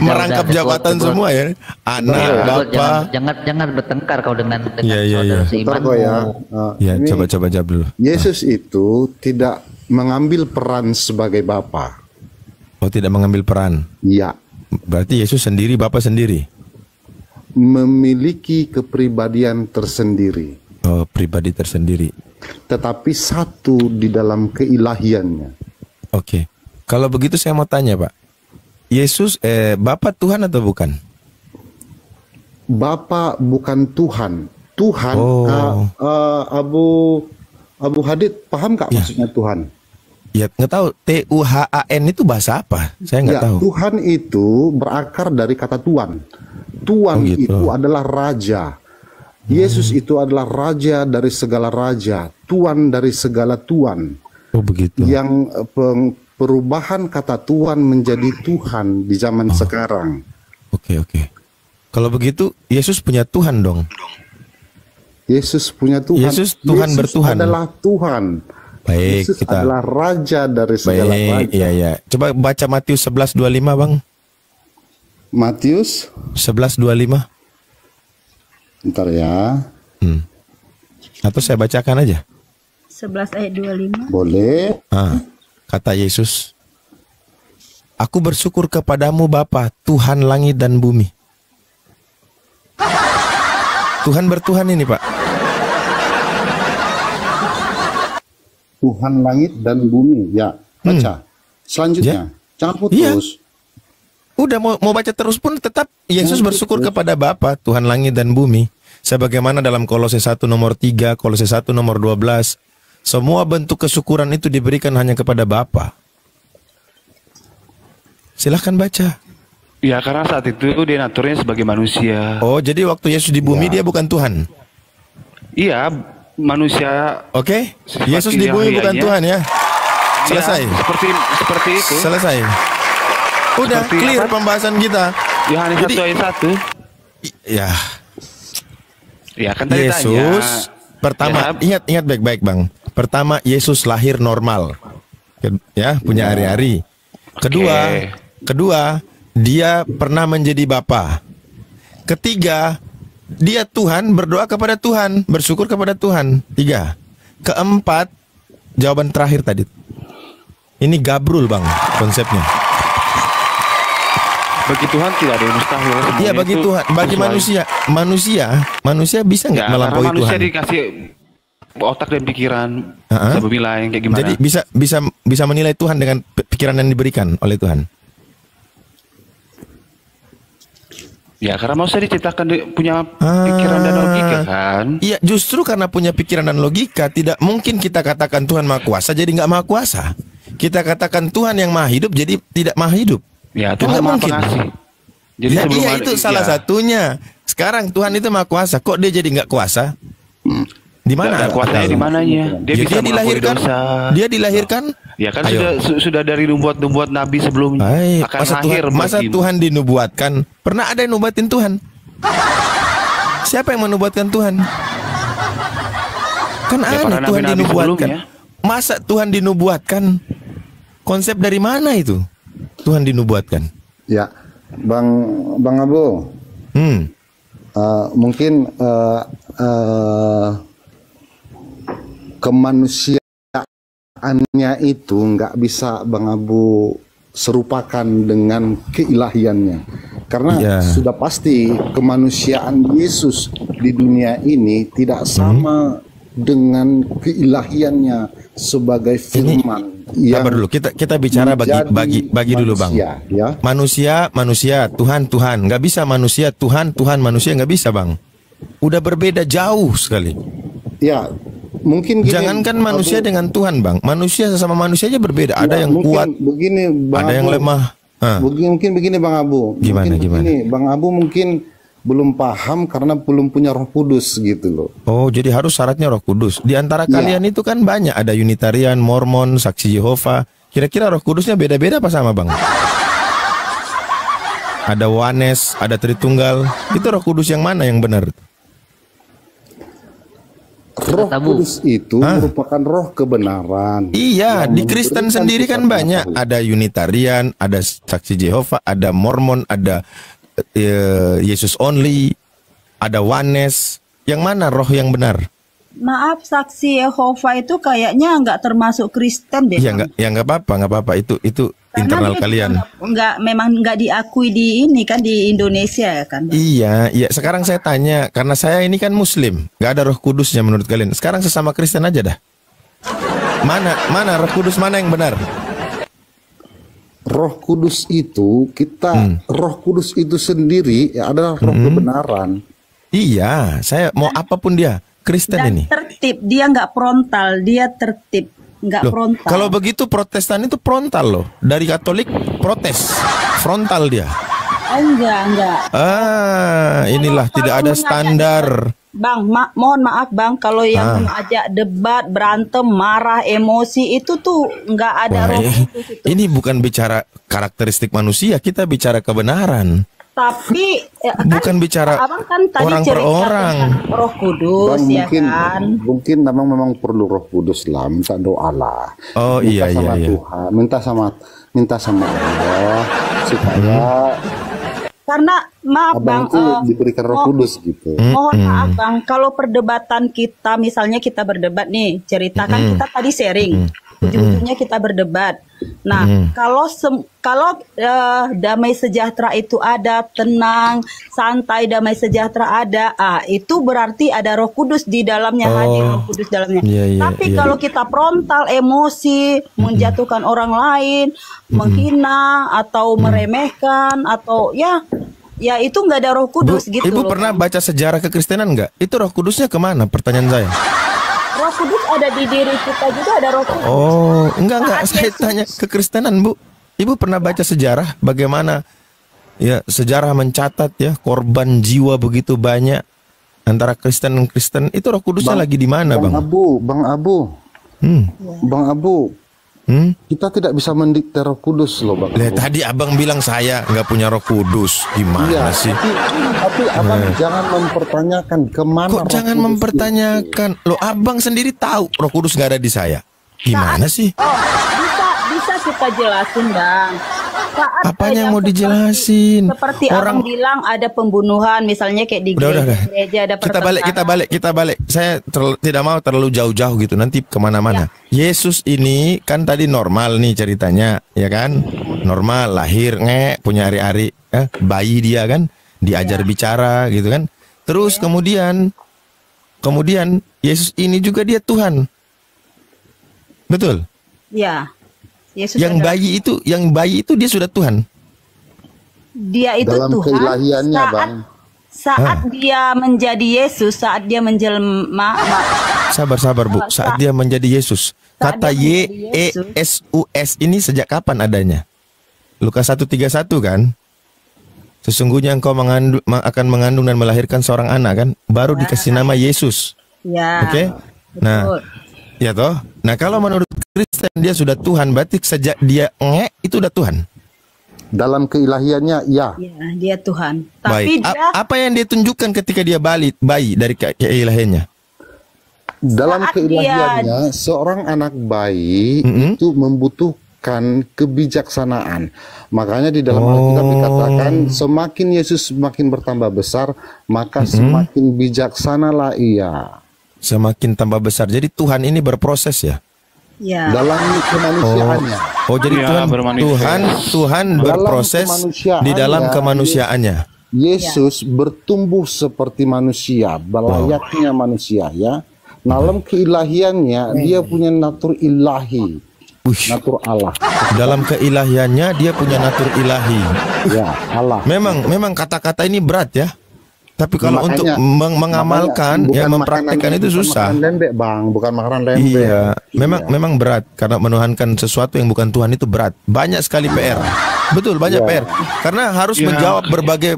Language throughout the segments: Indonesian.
merangkap jabatan semua ya. Anak, bapak. Jangan bertengkar kau dengan Iya. saudara seimanmu. Ya, coba jawab dulu. Yesus itu tidak mengambil peran sebagai bapa. Oh, tidak mengambil peran. Ya. Berarti Yesus sendiri, Bapa sendiri. Memiliki kepribadian tersendiri. Oh, pribadi tersendiri. Tetapi satu di dalam keilahiannya. Oke. Kalau begitu saya mau tanya, Pak. Yesus Bapa Tuhan atau bukan? Bapa bukan Tuhan. Tuhan Abu Hadid paham nggak maksudnya Tuhan? Ya, nggak tahu. TUHAN itu bahasa apa? Saya nggak tahu. Tuhan itu berakar dari kata tuan. Tuan itu adalah raja. Yesus itu adalah raja dari segala raja, tuan dari segala tuan. Oh, begitu. Yang perubahan kata tuan menjadi Tuhan di zaman sekarang. Oke. Kalau begitu Yesus punya Tuhan dong. Yesus punya Tuhan. Yesus Tuhan bertuhan. Adalah Tuhan. Baik, Yesus kita adalah raja dari segala raja. Iya. Coba baca Matius 11:25, Bang. Matius 11:25. Bentar ya. Atau saya bacakan aja. 11 ayat 25. Boleh. Kata Yesus, "Aku bersyukur kepadamu Bapa, Tuhan langit dan bumi." Tuhan bertuhan ini, Pak. Tuhan langit dan bumi. Ya, baca. Selanjutnya, jangan putus. Iya. Udah mau baca terus pun tetap Yesus bersyukur kepada Bapa, Tuhan langit dan bumi. Sebagaimana dalam Kolose 1 nomor 3, Kolose 1 nomor 12, semua bentuk kesyukuran itu diberikan hanya kepada Bapa. Silahkan baca. Ya, karena saat itu dia naturnya sebagai manusia. Oh, jadi waktu Yesus di bumi dia bukan Tuhan? Iya, manusia. Oke, Yesus di bumi bukan Tuhan ya? Selesai. Ya, seperti itu. Selesai. Udah Seperti clear apa? pembahasan kita. Yohanes 1 ayat 1. Ya. Ya kan tadi Yesus tanya. pertama, ingat baik-baik Bang. Pertama, Yesus lahir normal. Ya, punya hari-hari. Kedua, dia pernah menjadi Bapa. Ketiga, dia Tuhan, berdoa kepada Tuhan, bersyukur kepada Tuhan. 3. Keempat, jawaban terakhir tadi. Ini gabrul Bang konsepnya. Bagi Tuhan tidak ada yang mustahil. Iya, bagi Tuhan, bagi manusia bisa nggak melampaui manusia Tuhan? Dikasih otak dan pikiran, bisa menilai kayak gimana. Jadi bisa menilai Tuhan dengan pikiran yang diberikan oleh Tuhan. Ya, karena manusia diciptakan punya pikiran dan logika kan. Iya, justru karena punya pikiran dan logika, tidak mungkin kita katakan Tuhan Maha Kuasa jadi nggak Maha Kuasa. Kita katakan Tuhan yang Maha Hidup jadi tidak Maha Hidup. Ya, Kan Tuhan nggak Maha mungkin. Pengasih. Jadi Ya, sebelum iya, itu salah satunya. Sekarang Tuhan itu Maha Kuasa, kok dia jadi nggak kuasa? Di mana? Kuasanya di mananya? Dia dilahirkan. Dia dilahirkan. Ya kan sudah dari nubuat Nabi sebelum akan lahir. Masa Tuhan dinubuatkan? Pernah ada yang nubuatin Tuhan? Siapa yang menubuatkan Tuhan? Kan aneh Tuhan dinubuatkan. Masa Tuhan dinubuatkan? Konsep dari mana itu? Tuhan dinubuatkan. Ya, Bang Abu. Mungkin kemanusiaannya itu nggak bisa Bang Abu serupakan dengan keilahiannya, karena sudah pasti kemanusiaan Yesus di dunia ini tidak sama dengan keilahiannya sebagai firman. Sabar dulu, kita bicara bagi dulu Bang. Ya. Manusia, Tuhan, nggak bisa manusia, Tuhan, manusia, nggak bisa Bang. Udah berbeda jauh sekali. Ya, mungkin gini, jangankan manusia dengan Tuhan Bang, manusia sesama manusia aja berbeda. Ada yang kuat, begini, Bang ada Abu, yang lemah. Mungkin begini Bang Abu. Gimana? Begini, Bang Abu mungkin belum paham karena belum punya Roh Kudus gitu loh. Oh, jadi harus syaratnya Roh Kudus. Di antara kalian itu kan banyak, ada Unitarian, Mormon, Saksi Yehova. Kira-kira Roh Kudusnya beda-beda apa sama Bang? Ada Oneness, ada Tritunggal. Itu Roh Kudus yang mana yang benar? Roh Tabu. Kudus itu merupakan roh kebenaran. Iya, yang di Kristen memberikan sendiri kan kita banyak. pengetahuan. Ada Unitarian, ada Saksi Jehova, ada Mormon, ada Yesus Only, ada Oneness. Yang mana roh yang benar? Maaf, saksi Yehova itu kayaknya nggak termasuk Kristen deh. Ya nggak apa-apa. Itu Karena internal dia kalian. memang nggak diakui di ini kan di Indonesia ya kan. Bang? Iya. Sekarang saya tanya, karena saya ini kan Muslim, nggak ada Roh Kudusnya menurut kalian. Sekarang sesama Kristen aja dah. Mana Roh Kudus mana yang benar? Roh Kudus itu Roh Kudus itu sendiri ya adalah roh kebenaran. Iya, saya mau apapun dia Kristen Dan ini. tertib, dia nggak frontal, dia tertib, nggak Loh, frontal. kalau begitu Protestan itu frontal loh. Dari Katolik protes, frontal dia. Enggak. Inilah tidak ada standar. Bang, mohon maaf Bang, kalau yang mengajak debat, berantem, marah, emosi itu tuh nggak ada Wah, roh kudus itu. ini bukan bicara karakteristik manusia, kita bicara kebenaran. Tapi Bukan bicara abang kan tadi orang per cerita orang. tentang roh kudus Bang, ya kan. mungkin memang perlu Roh Kudus lah, minta doa lah. Oh, minta iya, sama iya. Tuhan, minta sama Allah supaya Karena maaf Bang, abang itu diberikan Roh Kudus gitu. mohon maaf Bang, kalau perdebatan kita, misalnya kita berdebat nih, ceritakan kita tadi sharing, ujung-ujungnya kita berdebat. Nah, kalau damai sejahtera itu ada, tenang, santai, damai sejahtera ada, itu berarti ada Roh Kudus di dalamnya, hadir Roh Kudus dalamnya. Iya, Tapi iya. kalau kita frontal, emosi, menjatuhkan orang lain, menghina atau meremehkan atau ya itu nggak ada Roh Kudus gitu Ibu loh. pernah baca sejarah kekristenan nggak? Itu Roh Kudusnya kemana? Pertanyaan saya. Roh Kudus ada di diri kita juga, ada Roh Kudus. Oh, enggak. Saat Saya Yesus- tanya kekristenan, Bu. Ibu pernah baca sejarah bagaimana ya sejarah mencatat ya korban jiwa begitu banyak antara Kristen dan Kristen. Itu Roh Kudusnya lagi di mana, Bang? Bang Abu, Hmm. Bang Abu, Hmm? kita tidak bisa mendikte Roh Kudus loh, Bang. Lihat tadi Abang bilang saya nggak punya Roh Kudus. Gimana Iya, sih? tapi abang jangan mempertanyakan kemana. Kok Roh jangan Kudus mempertanyakan? Loh, Abang sendiri tahu Roh Kudus nggak ada di saya. Gimana sih? Oh, bisa kita jelasin, Bang. Saat Apanya yang ada mau dijelasin? Seperti Orang- Abang bilang ada pembunuhan, misalnya kayak di Udah. gereja ada Kita balik. Saya tidak mau terlalu jauh-jauh gitu. Nanti kemana-mana. Yesus ini kan tadi normal nih ceritanya, ya kan? Normal, lahir, punya hari-hari, bayi dia kan, diajar bicara gitu kan. Terus kemudian Yesus ini juga dia Tuhan. Betul. Ya. Yesus Yang bayi itu dia sudah Tuhan. dia itu dalam Tuhan keilahiannya, Bang. saat dia menjadi Yesus, saat dia menjelma. Sabar Bu. Saat dia menjadi Yesus. Saat Kata dia menjadi YESUS ini sejak kapan adanya? Lukas 1:31 kan? Sesungguhnya engkau akan mengandung dan melahirkan seorang anak kan? Baru dikasih nama Yesus. Ya. Oke? Nah, betul. ya toh? Nah, kalau menurut Kristen dia sudah Tuhan, berarti sejak dia itu udah Tuhan. Dalam keilahiannya, ya. Ya, dia Tuhan. Tapi Baik. dia Apa yang dia tunjukkan ketika dia bayi dari keilahiannya? Dalam Saat keilahiannya, seorang anak bayi itu membutuhkan kebijaksanaan. Makanya di dalam Alkitab dikatakan, semakin Yesus semakin bertambah besar, maka semakin bijaksanalah ia. Semakin tambah besar. Jadi Tuhan ini berproses ya. ya. Dalam kemanusiaannya. Oh, jadi Ya, Tuhan berproses kemanusiaannya. di dalam kemanusiaannya. Yesus bertumbuh seperti manusia, layaknya manusia ya. Dalam keilahiannya, dia punya natur ilahi, Wih, natur Allah. dalam keilahiannya dia punya natur ilahi. Ya, Allah. Memang kata-kata ini berat ya. Tapi kalau Makanya- untuk mengamalkan, makanya ya bukan mempraktekkan makanan- itu bukan susah. Makanan lembek, Bang, bukan makanan lembek. Iya, memang berat karena menuhankan sesuatu yang bukan Tuhan itu berat. Banyak sekali PR. Betul, banyak PR. Karena harus menjawab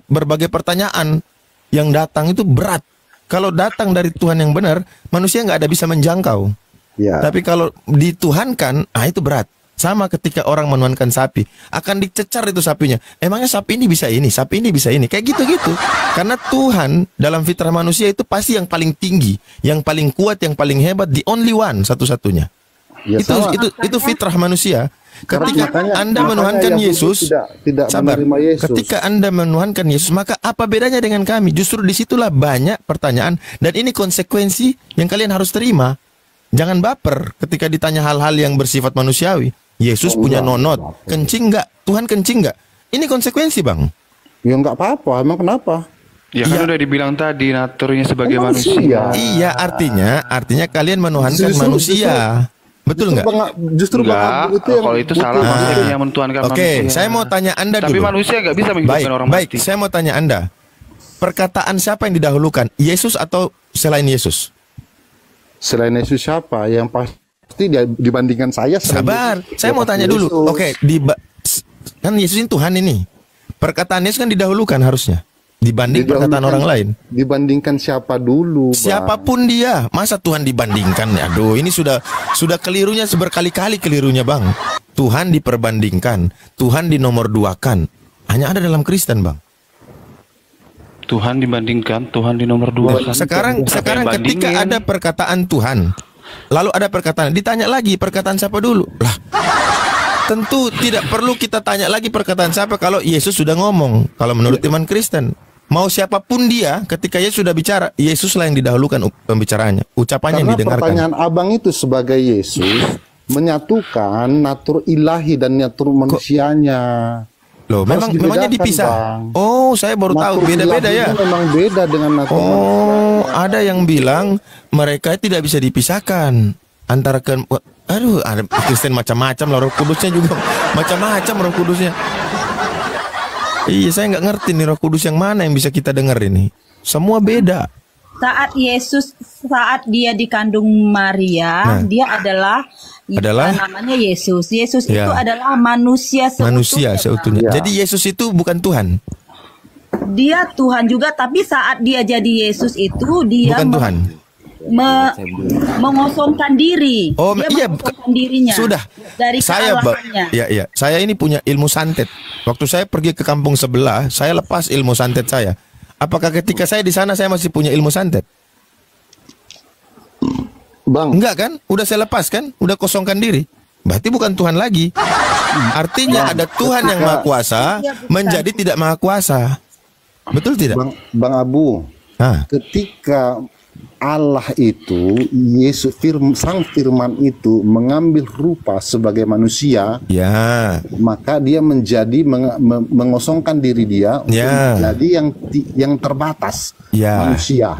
berbagai pertanyaan yang datang itu berat. Kalau datang dari Tuhan yang benar, manusia nggak ada bisa menjangkau. Ya. Tapi kalau dituhankan, itu berat. Sama ketika orang menuhankan sapi, akan dicecar itu sapinya. Emangnya sapi ini bisa ini, sapi ini bisa ini. Kayak gitu-gitu. Karena Tuhan dalam fitrah manusia itu pasti yang paling tinggi, yang paling kuat, yang paling hebat, the only one, satu-satunya. Ya, Itu fitrah manusia. Ketika Makanya Anda menuhankan Yahudi Yesus, tidak sabar. menerima Yesus. Ketika Anda menuhankan Yesus, maka apa bedanya dengan kami? Justru disitulah banyak pertanyaan, dan ini konsekuensi yang kalian harus terima. Jangan baper ketika ditanya hal-hal yang bersifat manusiawi. Yesus punya nonot, kencing nggak? Tuhan kencing nggak? Ini konsekuensi, Bang. Ya nggak apa-apa, emang kenapa? Ya kan udah dibilang tadi naturnya sebagai manusia. Iya, artinya kalian menuhankan manusia. Betul nggak? Justru Enggak, itu yang kalau itu salah maksudnya yang mentuhankan manusia. Oke, saya mau tanya Anda Tapi dulu. manusia nggak bisa menghidupkan orang Baik, mati. saya mau tanya Anda. Perkataan siapa yang didahulukan? Yesus atau selain Yesus? Selain Yesus siapa? Yang pasti dia dibandingkan saya. Sabar, saya mau tanya dulu. Yesus. Oke, kan Yesus ini Tuhan ini. Perkataan Yesus kan didahulukan harusnya dibanding perkataan orang lain. Dibandingkan siapa dulu? Bang? Siapapun dia, masa Tuhan dibandingkan? Aduh, ini sudah kelirunya seberkali-kali kelirunya, Bang. Tuhan diperbandingkan, Tuhan dinomorduakan. Hanya ada dalam Kristen, Bang. Tuhan dibandingkan, Tuhan di nomor 2 kan. Sekarang ketika ada perkataan Tuhan, lalu ada perkataan, ditanya lagi perkataan siapa dulu? Lah, tentu tidak perlu kita tanya lagi perkataan siapa kalau Yesus sudah ngomong. Kalau menurut iman Kristen, mau siapapun dia, ketika Yesus sudah bicara, Yesuslah yang didahulukan pembicaraannya, ucapannya yang Karena didengarkan. pertanyaan abang itu sebagai Yesus menyatukan natur ilahi dan natur manusianya. Loh, Harus memangnya dibedakan, dipisah. Bang. Oh, saya baru tahu, Natur beda-beda ilahinya ya. memang beda dengan natur Oh, ada yang bilang mereka tidak bisa dipisahkan antara aduh, ada Kristen macam-macam lah, Roh Kudusnya juga macam-macam Roh Kudusnya. Iya, saya nggak ngerti nih Roh Kudus yang mana yang bisa kita dengar ini. Semua beda. Saat dia dikandung Maria, dia adalah namanya Yesus. Yesus Ya. itu adalah manusia seutuhnya. Ya. Jadi Yesus itu bukan Tuhan. Dia Tuhan juga, tapi saat dia jadi Yesus itu dia Bukan Tuhan. mengosongkan diri. Oh, Dia iya, mengosongkan dirinya. Sudah. Dari kealahannya. Iya. Saya ini punya ilmu santet. Waktu saya pergi ke kampung sebelah, saya lepas ilmu santet saya. Apakah ketika saya di sana saya masih punya ilmu santet? Bang. Enggak kan? Udah saya lepas kan? Udah kosongkan diri. Berarti bukan Tuhan lagi. Artinya ada Tuhan yang maha kuasa menjadi tidak maha kuasa. Betul tidak? Bang Abu, ketika Allah itu, Yesus sang firman itu mengambil rupa sebagai manusia, ya, maka dia menjadi mengosongkan diri dia untuk menjadi yang terbatas, manusia.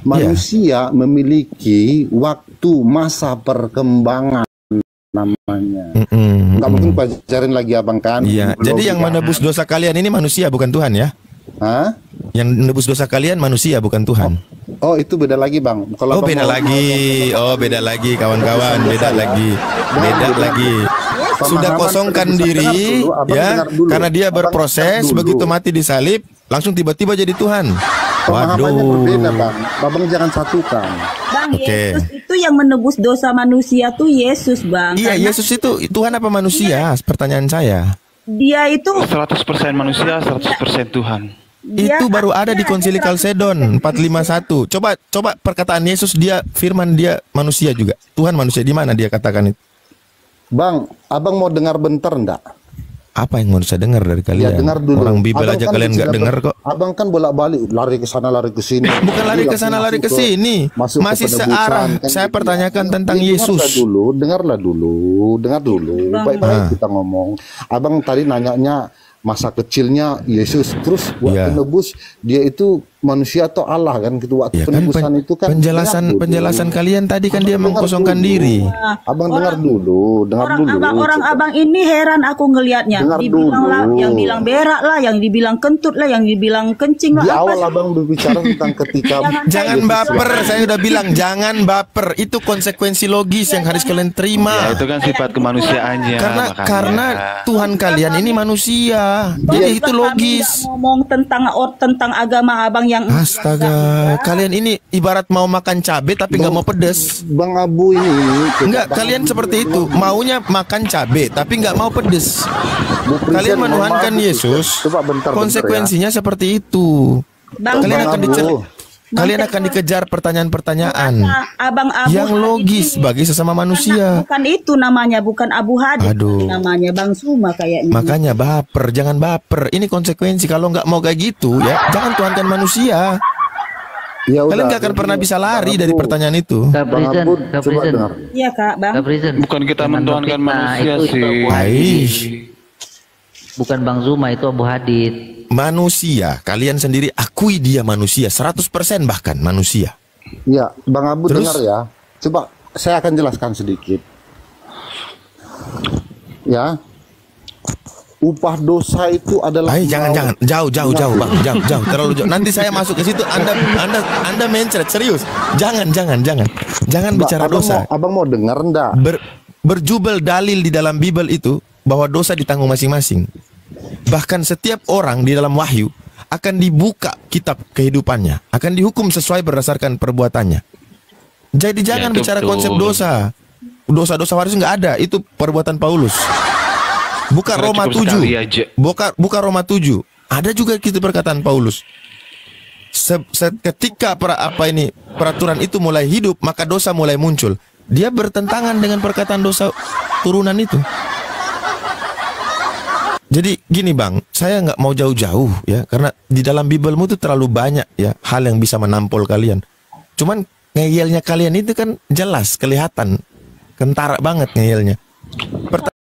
Manusia memiliki waktu masa perkembangan namanya. Nggak mungkin pelajarin lagi abang kan? Iya. Jadi yang menebus dosa kalian ini manusia bukan Tuhan ya? Hah? Yang menebus dosa kalian manusia bukan Tuhan. Oh, itu beda lagi bang. Kalau beda lagi kawan-kawan, beda lagi. Sudah kosongkan diri ya, karena dia berproses, begitu mati disalib langsung tiba-tiba jadi Tuhan. Pemahamannya berbeda bang. Abang jangan satukan. Bang, Yesus itu yang menebus dosa manusia tuh Yesus bang. Iya, Yesus itu Tuhan apa manusia? Pertanyaan saya. Dia itu 100% manusia, 100% Tuhan. Itu baru ada di Konsili Kalsedon 451. Coba perkataan Yesus, dia firman, dia manusia juga. Tuhan manusia, di mana dia katakan itu? Bang, abang mau dengar bentar enggak? Apa yang mau saya dengar dari kalian? Ya, dengar dulu. Orang Bibel Abang aja kan kalian nggak dengar kok. Abang kan bolak-balik, lari ke sana, lari ke sini. Bukan lari ke sana, lari ke sini. Masih searah. Kan saya gitu. pertanyakan tentang Yesus. Dengarlah dulu. Baik-baik kita ngomong. Abang tadi nanyanya masa kecilnya Yesus, terus waktu nebus dia itu manusia atau Allah kan gitu, waktu penebusan itu kan penjelasan kalian tadi kan dia mengkosongkan diri. Abang dengar dulu. Orang abang ini heran aku ngelihatnya. Dibilang lah, yang bilang berak lah, yang dibilang kentut lah, yang dibilang kencing lah. Di awal abang berbicara tentang ketika jangan baper, saya udah bilang jangan baper. Itu konsekuensi logis yang harus kalian terima. Ya, itu kan sifat kemanusiaannya. Karena Tuhan kalian ini manusia. Jadi itu logis. Ngomong tentang agama abang yang Astaga, kalian ini ibarat mau makan cabai tapi nggak mau pedes. Bang Abu ini Enggak, kalian seperti itu. Maunya makan cabai tapi nggak mau pedes. Kalian menuhankan Yesus. Coba bentar, Konsekuensinya seperti itu. Bang, Kalian akan Abu. kalian akan dikejar pertanyaan-pertanyaan Abang Abu yang Hadid logis ini. bagi sesama manusia. Bukan itu namanya, bukan Abu Hadid. Aduh. Namanya Bang Suma kayaknya. Makanya baper, jangan baper. Ini konsekuensi. Kalau nggak mau kayak gitu ya, jangan tuhankan manusia. Ya Kalian udah, nggak akan pernah bisa lari Bang dari Abu. pertanyaan itu. Bang Gabrizen, Abu, coba Gabrizen, dengar. Iya Kak, Bang. Gabrizen. Bukan kita Jangan mendoakan berfitnah, manusia itu sih. Abu Hadid. Aish. Bukan Bang Zuma, itu Abu Hadid. Manusia, kalian sendiri akui dia manusia, 100% bahkan manusia. Ya, Bang Abu Terus? dengar ya. Coba saya akan jelaskan sedikit. Ya. Upah dosa itu adalah Jangan jauh bang, jauh terlalu jauh. Nanti saya masuk ke situ, anda mencret serius. Jangan bicara dosa. Abang mau dengar enggak? Berjubel dalil di dalam Bible itu bahwa dosa ditanggung masing-masing. Bahkan setiap orang di dalam Wahyu akan dibuka kitab kehidupannya, akan dihukum sesuai berdasarkan perbuatannya. Jadi jangan bicara betul. konsep dosa. Dosa-dosa waris nggak ada, itu perbuatan Paulus. Buka Karena Roma cukup 7. sekali aja. Buka Roma 7. Ada juga gitu perkataan Paulus. Ketika peraturan itu mulai hidup, maka dosa mulai muncul. Dia bertentangan dengan perkataan dosa turunan itu. Jadi gini bang, saya nggak mau jauh-jauh ya, karena di dalam Biblemu itu terlalu banyak ya hal yang bisa menampol kalian. Cuman ngeyelnya kalian itu kan jelas, kelihatan, kentara banget ngeyelnya.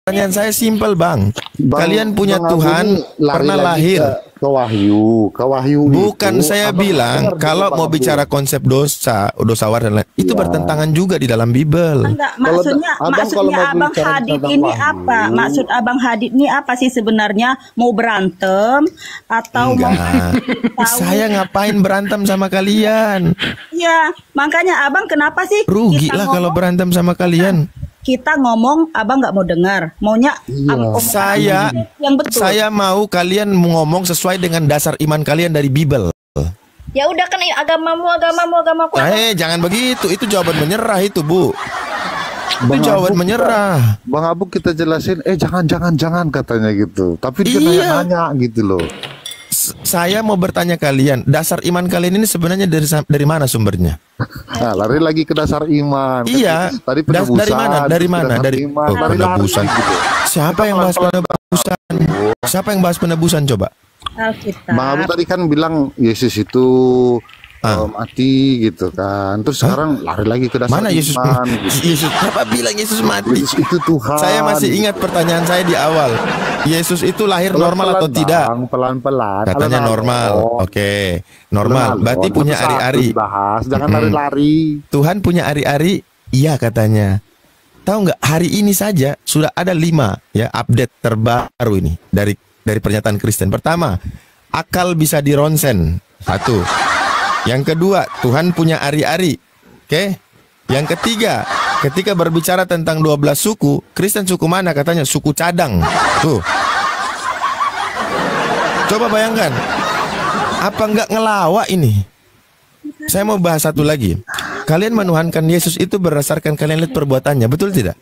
Pertanyaan saya simpel bang, kalian punya Bang Abu Tuhan ini lari pernah lagi lahir. ke Wahyu Bukan itu, saya Abang bilang dengar kalau dulu, mau Bang Abu. bicara konsep dosa waris dan lain, itu Ya. bertentangan juga di dalam Bible. Enggak, Kalau maksudnya kalau mau Abang bicara Hadid tentang ini Wahyu. apa? Maksud Abang Hadid ini apa sih sebenarnya? Mau berantem atau mau Enggak. Saya ngapain berantem sama kalian? Ya, makanya Abang kenapa sih Rugi kita lah kalau ngomong- berantem sama kalian. kita ngomong Abang nggak mau dengar, maunya omongan Saya yang betul. Saya mau kalian ngomong sesuai dengan dasar iman kalian dari Bible. Ya udah kan agamamu. Jangan begitu. Itu jawaban menyerah itu, Bu. Itu Bang jawaban Abu, menyerah. Bang Abu kita jelasin, jangan katanya gitu. Tapi dia Iya. nanya gitu loh. Saya mau bertanya kalian, dasar iman kalian ini sebenarnya dari mana sumbernya? Nah, lari lagi ke dasar iman. Iya. Tadi penebusan. Dari mana? Dari terus mana? dasar Dari iman, oh, lari-lari penebusan. gitu. Siapa yang bahas penebusan? Siapa yang bahas penebusan coba? Alkitab. Bang Abu tadi kan bilang Yesus itu mati gitu kan. Terus sekarang lari lagi ke dasar Mana Yesus? iman. Gitu. Yesus apa bilang Yesus mati? Yesus itu Tuhan. Saya masih ingat pertanyaan saya di awal. Yesus itu lahir normal atau tidak? Pelan-pelan. Katanya normal. Oke, normal. Berarti punya ari-ari. Jangan lari-lari. Tuhan punya ari-ari? Iya katanya. Tahu nggak, hari ini saja sudah ada 5 ya update terbaru ini dari pernyataan Kristen. Pertama, akal bisa dironsen. 1. Yang kedua, Tuhan punya ari-ari. Oke. Yang ketiga, ketika berbicara tentang 12 suku, Kristen suku mana? Katanya suku cadang. Tuh. Coba bayangkan. Apa nggak ngelawak ini? Saya mau bahas satu lagi. Kalian menuhankan Yesus itu berdasarkan kalian lihat perbuatannya, betul tidak?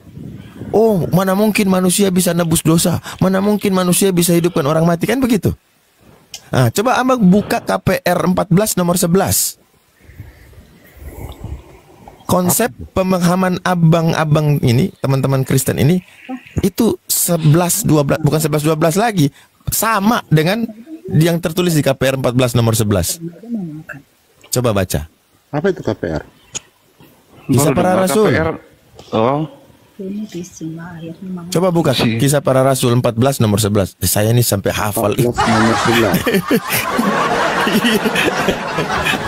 Oh, mana mungkin manusia bisa nebus dosa? Mana mungkin manusia bisa hidupkan orang mati? Kan begitu? Nah, coba Abang buka KPR 14 nomor 11. Konsep pemahaman abang-abang ini, teman-teman Kristen ini, itu 11, 12, bukan 11, 12 lagi. Sama dengan yang tertulis di KPR 14 nomor 11. Coba baca. Apa itu KPR? Kisah para Rasul. KPR. Oh, Coba buka Kisah para Rasul 14 nomor 11. Saya ini sampai hafal. 14 nomor 11.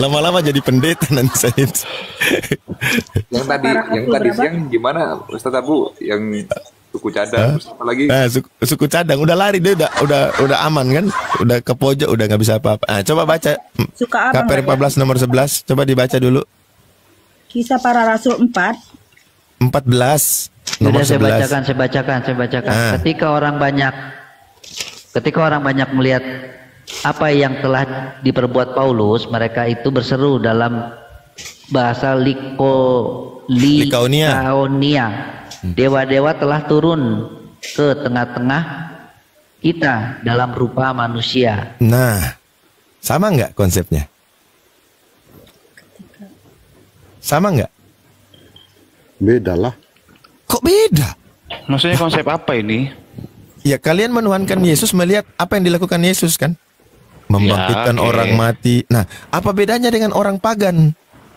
Lama-lama jadi pendeta nanti saya. Yang tadi siang gimana Ustaz Abu yang suku cadang terus apa lagi? Suku cadang udah lari dia, udah aman kan? Udah ke pojok, udah nggak bisa apa-apa. Coba baca Suka Abang KPR 14 nomor 11. Coba dibaca dulu. Kisah para Rasul 4. 14 nomor Sudah 11. saya bacakan. Ketika orang banyak melihat apa yang telah diperbuat Paulus, mereka itu berseru dalam bahasa Likaonia. Dewa-dewa telah turun ke tengah-tengah kita dalam rupa manusia. Nah, sama nggak konsepnya? Sama nggak? Beda lah. Kok beda? Maksudnya konsep apa ini? Ya kalian menuhankan Yesus melihat apa yang dilakukan Yesus kan? Membangkitkan Ya, oke. orang mati. Nah, apa bedanya dengan orang pagan?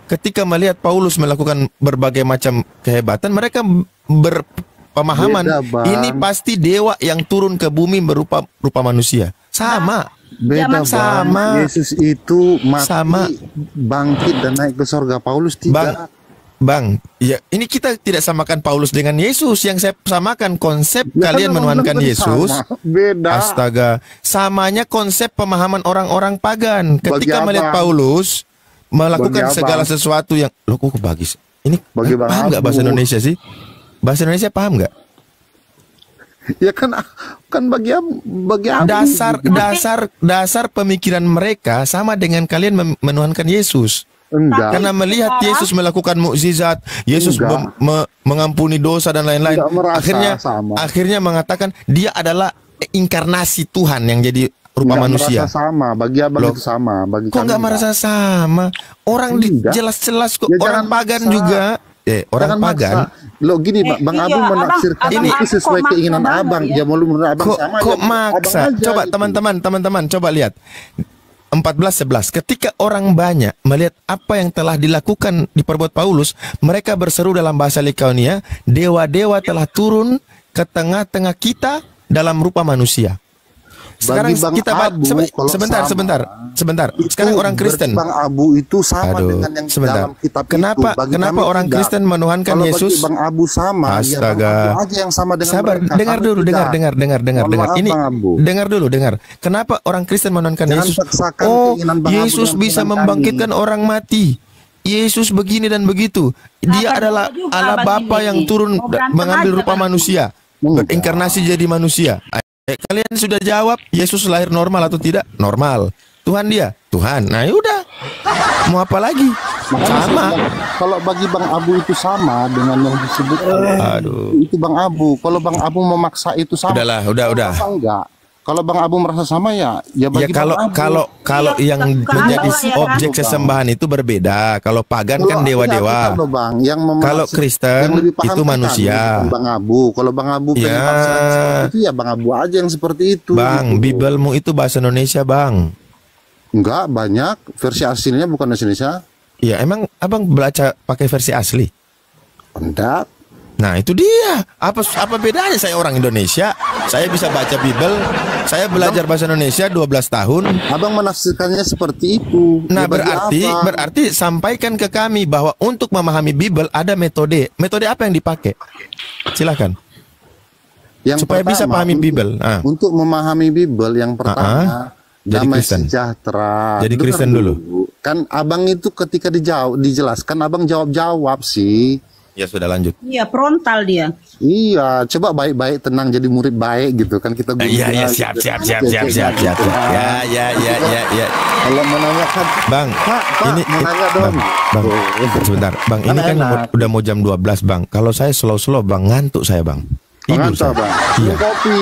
Ketika melihat Paulus melakukan berbagai macam kehebatan, mereka berpemahaman Beda, Bang. ini pasti dewa yang turun ke bumi berupa manusia. Sama. Beda Sama. Bang. Yesus itu mati, Sama. bangkit dan naik ke surga. Paulus tidak. Bang, ya ini kita tidak samakan Paulus dengan Yesus. Yang saya samakan konsep Ya, kalian kan menuhankan orang Yesus. sama. Beda. Astaga, samanya konsep pemahaman orang-orang pagan. Ketika Bagi melihat abang. Paulus melakukan Bagi segala abang. sesuatu yang loh kok bagis. Ini Bagi Bang paham nggak bahasa Abu. Indonesia sih? Bahasa Indonesia paham nggak? Ya kan bagi apa? Dasar pemikiran mereka sama dengan kalian menuhankan Yesus. Enggak. Karena melihat Yesus melakukan mukjizat, Yesus Enggak. mengampuni dosa dan lain-lain. Enggak merasa sama. Akhirnya mengatakan dia adalah inkarnasi Tuhan yang jadi rupa Enggak manusia. merasa sama. Bagi abang Loh, itu sama. Bagi Kok kami nggak merasa sama? Orang Enggak. jelas-jelas kok Ya, orang jangan pagan maksa. juga. Orang Jangan pagan. maksa. Loh gini, Bang iya, Abu menafsirkan abang ini Abu sesuai kok keinginan maksa abang. banget Ya mau menurut abang Kok sama. kok ya, maksa? abang aja Coba gitu. teman-teman coba lihat. 14:11. Ketika orang banyak melihat apa yang telah dilakukan diperbuat Paulus, mereka berseru dalam bahasa Likaonia, dewa-dewa telah turun ke tengah-tengah kita dalam rupa manusia. Sekarang Bagi Bang kita Abu, kalau sebentar. Itu Sekarang orang Kristen. Bang Abu itu sama Aduh, dengan yang sebentar. dalam kitab Kenapa- itu. Bagi kenapa kami orang tidak. Kristen menuhankan Kalau Yesus? bagi Bang Abu sama, ya Bang Astaga. Abu aja yang sama dengan Sabar, mereka. dengar Kami dulu, tidak. dengar. Mohon maaf, Ini Bang Abu. dengar dulu. Kenapa orang Kristen menuhankan Jangan Yesus? paksakan Oh, keinginan Bang Abu Yesus dengan bisa keinginan membangkitkan kami. orang mati. Yesus begini dan begitu. Dia Nah, adalah juga Allah bagi Bapa ini. yang turun Mau berantem mengambil aja rupa kan? manusia, Enggak. berinkarnasi jadi manusia. Kalian sudah jawab, Yesus lahir normal atau tidak? Normal. Tuhan dia? Tuhan. Nah, yaudah. Mau apa lagi? Sama. Kalau bagi Bang Abu itu sama dengan yang disebut Aduh. itu Bang Abu. Kalau Bang Abu memaksa itu sama. Udahlah, udah. Masa enggak? Kalau Bang Abu merasa sama ya Ya bagi kalau Bang Abu. kalau yang Bukan menjadi abang, ya kan? objek sesembahan itu berbeda. Kalau pagan kan Kalau dewa-dewa. kita loh, Bang, yang Kalau Kristen yang lebih paham itu kan manusia. kami, bukan Bang Abu. Kalau Bang Abu pengen Ya. paksa seperti itu ya Bang Abu aja yang seperti itu. Bang, gitu. Bibelmu itu bahasa Indonesia, Bang. Enggak banyak versi aslinya bukan bahasa Indonesia. Ya, emang Abang baca pakai versi asli? Enggak. Nah, itu dia. Apa bedanya saya orang Indonesia? Saya bisa baca Bibel. Saya belajar bahasa Indonesia 12 tahun. Abang menafsirkannya seperti itu. Nah, Ya, bagi apa? berarti sampaikan ke kami bahwa untuk memahami Bibel ada metode. Metode apa yang dipakai? Silakan. Yang supaya bisa pahami untuk- Bibel. Ah. Untuk memahami Bibel yang pertama Jadi damai Kristen. sejahtera. Jadi Dengar Kristen dulu. Kan abang itu ketika dijelaskan abang jawab sih. Ya sudah, lanjut. Iya, frontal dia. Iya, coba baik-baik tenang jadi murid baik gitu kan kita Iya, gurunya siap. gitu. Ya. Kalau menanyakan Bang, Pak, ini mau nanya dong. Bang, sebentar. Bang, ini kan enak. udah mau jam 12, Bang. Kalau saya slow, Bang, ngantuk saya, Bang. Tidur Mengantuk, saya. Bang. Iya. Minum kopi.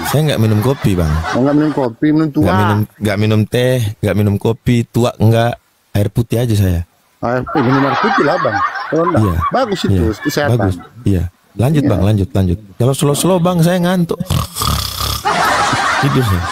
Saya nggak minum kopi, Bang. Mau nggak minum kopi, minum tua. Nggak minum teh, nggak minum kopi, tua enggak. Air putih aja saya. Minum air putih lah, Bang. Kalau enggak, Iya. bagus itu, Iya, kesehatan. bagus. Iya. Lanjut, Bang, lanjut. Kalau slow, Bang, saya ngantuk. Tidur saya.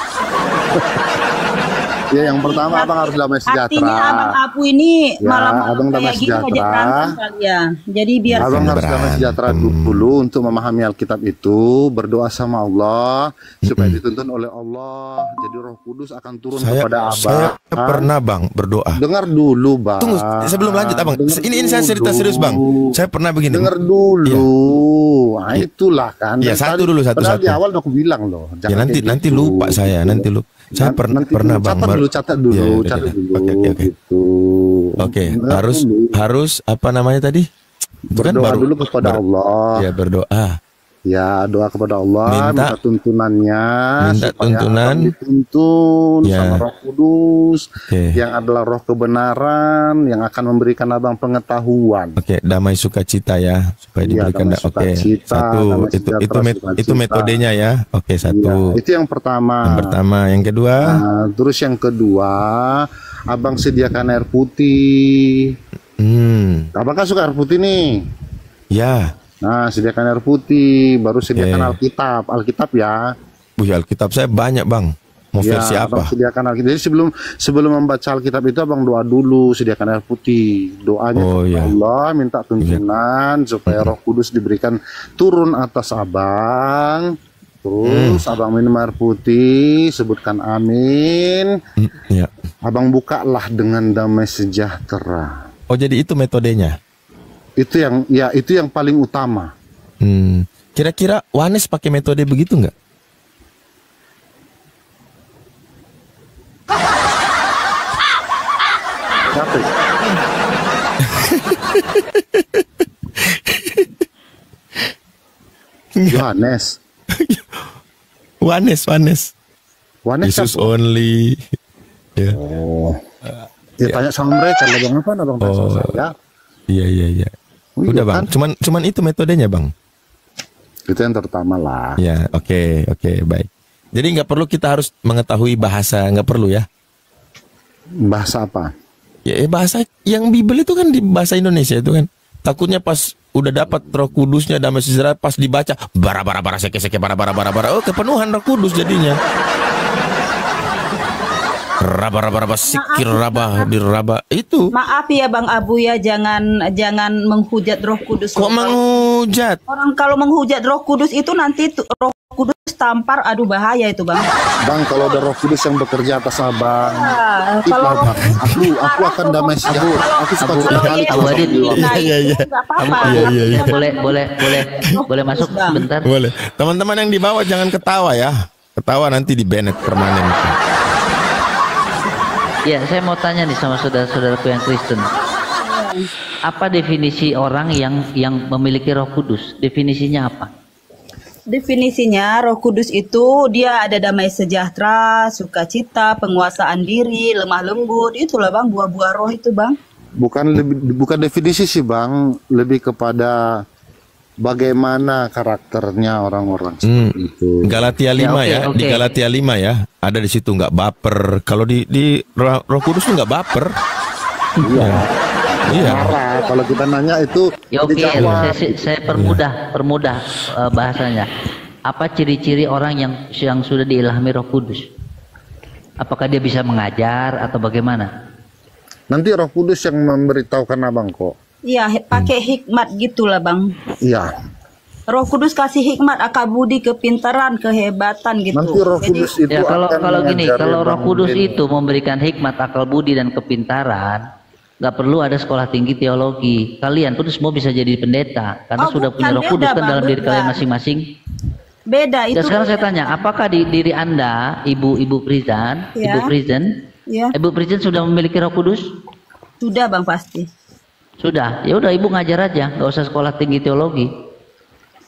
Ya, yang pertama abang harus damai Artinya sejahtera. abang Apu ini Ya, malam-malam abang damai kayak gini ngajak sejahtera. berantem kali ya. Jadi biar Abang Bukan harus damai berantem. sejahtera dulu untuk memahami Alkitab itu, berdoa sama Allah supaya dituntun oleh Allah. Jadi Roh Kudus akan turun kepada Saya abang. pernah, Bang, berdoa. Dengar dulu, Bang. Tunggu, sebelum lanjut, Abang. Dengar Ini saya cerita dulu. serius, Bang. Saya pernah begini. Dengar dulu. Nah, Iya. itulah kan. Iya, Dari satu tadi- dulu, padahal satu. di awal udah aku bilang loh. Ya jangan nanti kayak gitu. lupa saya, nanti lupa. Saya Nanti pernah, dulu, Bang. catat dulu, Ya, udah, catat udah. dulu. Oke. Gitu. Oke, Dengar dulu. harus apa namanya tadi? Itu kan Berdoa dulu kepada Allah. Ya, berdoa. Ya, doa kepada Allah, minta tuntunannya, minta supaya tuntunan, abang dituntun ya, sama Roh Kudus, Oke. yang adalah Roh kebenaran, yang akan memberikan abang pengetahuan. Oke, damai sukacita ya, supaya Iya, diberikan. damai Oke, sukacita, satu damai itu sejahtera, itu sukacita. metodenya ya. Oke, Ya, satu. itu yang pertama. Yang pertama, yang kedua, Terus yang kedua, abang sediakan air putih. Abang kan suka air putih nih. ya. Nah, sediakan air putih, baru sediakan Oke. Alkitab ya. Alkitab saya banyak bang. Mau Ya, versi abang apa? sediakan Alkitab. Jadi sebelum membaca Alkitab itu abang doa dulu, sediakan air putih. Doanya Oh, kepada iya. Allah, minta tuntunan supaya Roh Kudus diberikan turun atas abang. Terus abang minum air putih, sebutkan amin. Ya. Abang bukalah dengan damai sejahtera. Oh, jadi itu metodenya. Itu yang paling utama. Kira-kira Wanes pakai metode begitu nggak? Siapa? Yohanes. Wanes. Wanes Jesus siapa? only. Ya. Oh. Ya, tanya sama mereka, abang apa? Abang tanya sama saya. Iya. Oh, Udah iya bang. kan? Cuman itu metodenya bang. Itu yang terutama lah. Ya, oke, baik. Jadi nggak perlu kita harus mengetahui bahasa, nggak perlu ya? Bahasa apa? Ya, bahasa yang Bible itu kan di bahasa Indonesia itu kan. Takutnya pas udah dapat Roh Kudusnya damai sejahtera, pas dibaca bara seke bara. Oh, kepenuhan Roh Kudus jadinya. Raba sikir diraba itu. Maaf ya Bang Abu ya, jangan menghujat Roh Kudus. Kok menghujat? Orang kalau menghujat Roh Kudus itu nanti Roh Kudus tampar, aduh bahaya itu Bang. Bang, kalau ada Roh Kudus yang bekerja atas abang, Kalau bang, aku akan damai sejahtera. Aku suka sekali Abu Adit. Iya. Iya. Boleh masuk sebentar. Boleh. Teman-teman yang di bawah jangan ketawa ya. Ketawa nanti di banned permanen. Ya, saya mau tanya nih sama saudara-saudaraku yang Kristen. Apa definisi orang yang memiliki Roh Kudus? Definisinya apa? Definisinya Roh Kudus itu dia ada damai sejahtera, sukacita, penguasaan diri, lemah lembut. Itulah Bang buah-buah roh itu Bang. Bukan definisi sih bang, lebih kepada bagaimana karakternya orang-orang seperti itu. Galatia 5 Ya, oke. Di Galatia 5 ya. Ada di situ nggak baper. Kalau di Roh Kudus tuh nggak baper. Iya. Marah. Kalau kita nanya itu Ya oke, dijawab. saya permudah bahasanya. Apa ciri-ciri orang yang sudah diilhami Roh Kudus? Apakah dia bisa mengajar atau bagaimana? Nanti Roh Kudus yang memberitahukan abang kok. Iya, pakai hikmat gitulah Bang. Iya. Roh Kudus kasih hikmat, akal budi, kepintaran, kehebatan gitu. Nanti Roh Kudus itu Ya kalau akan gini, mengajari kalau Roh Bang Kudus Udin. itu memberikan hikmat, akal budi dan kepintaran, nggak perlu ada sekolah tinggi teologi. Kalian pun semua bisa jadi pendeta karena Oh, sudah bukan, punya Roh beda, Kudus kan Bang, dalam diri beda. kalian masing-masing. Beda itu. Dan sekarang saya tanya, apakah di diri Anda, Ibu Prizan, Ya. Ibu Prizan, Ya, Ibu Prizan sudah memiliki Roh Kudus? sudah Bang pasti. Sudah. Ya udah Ibu ngajar aja, nggak usah sekolah tinggi teologi.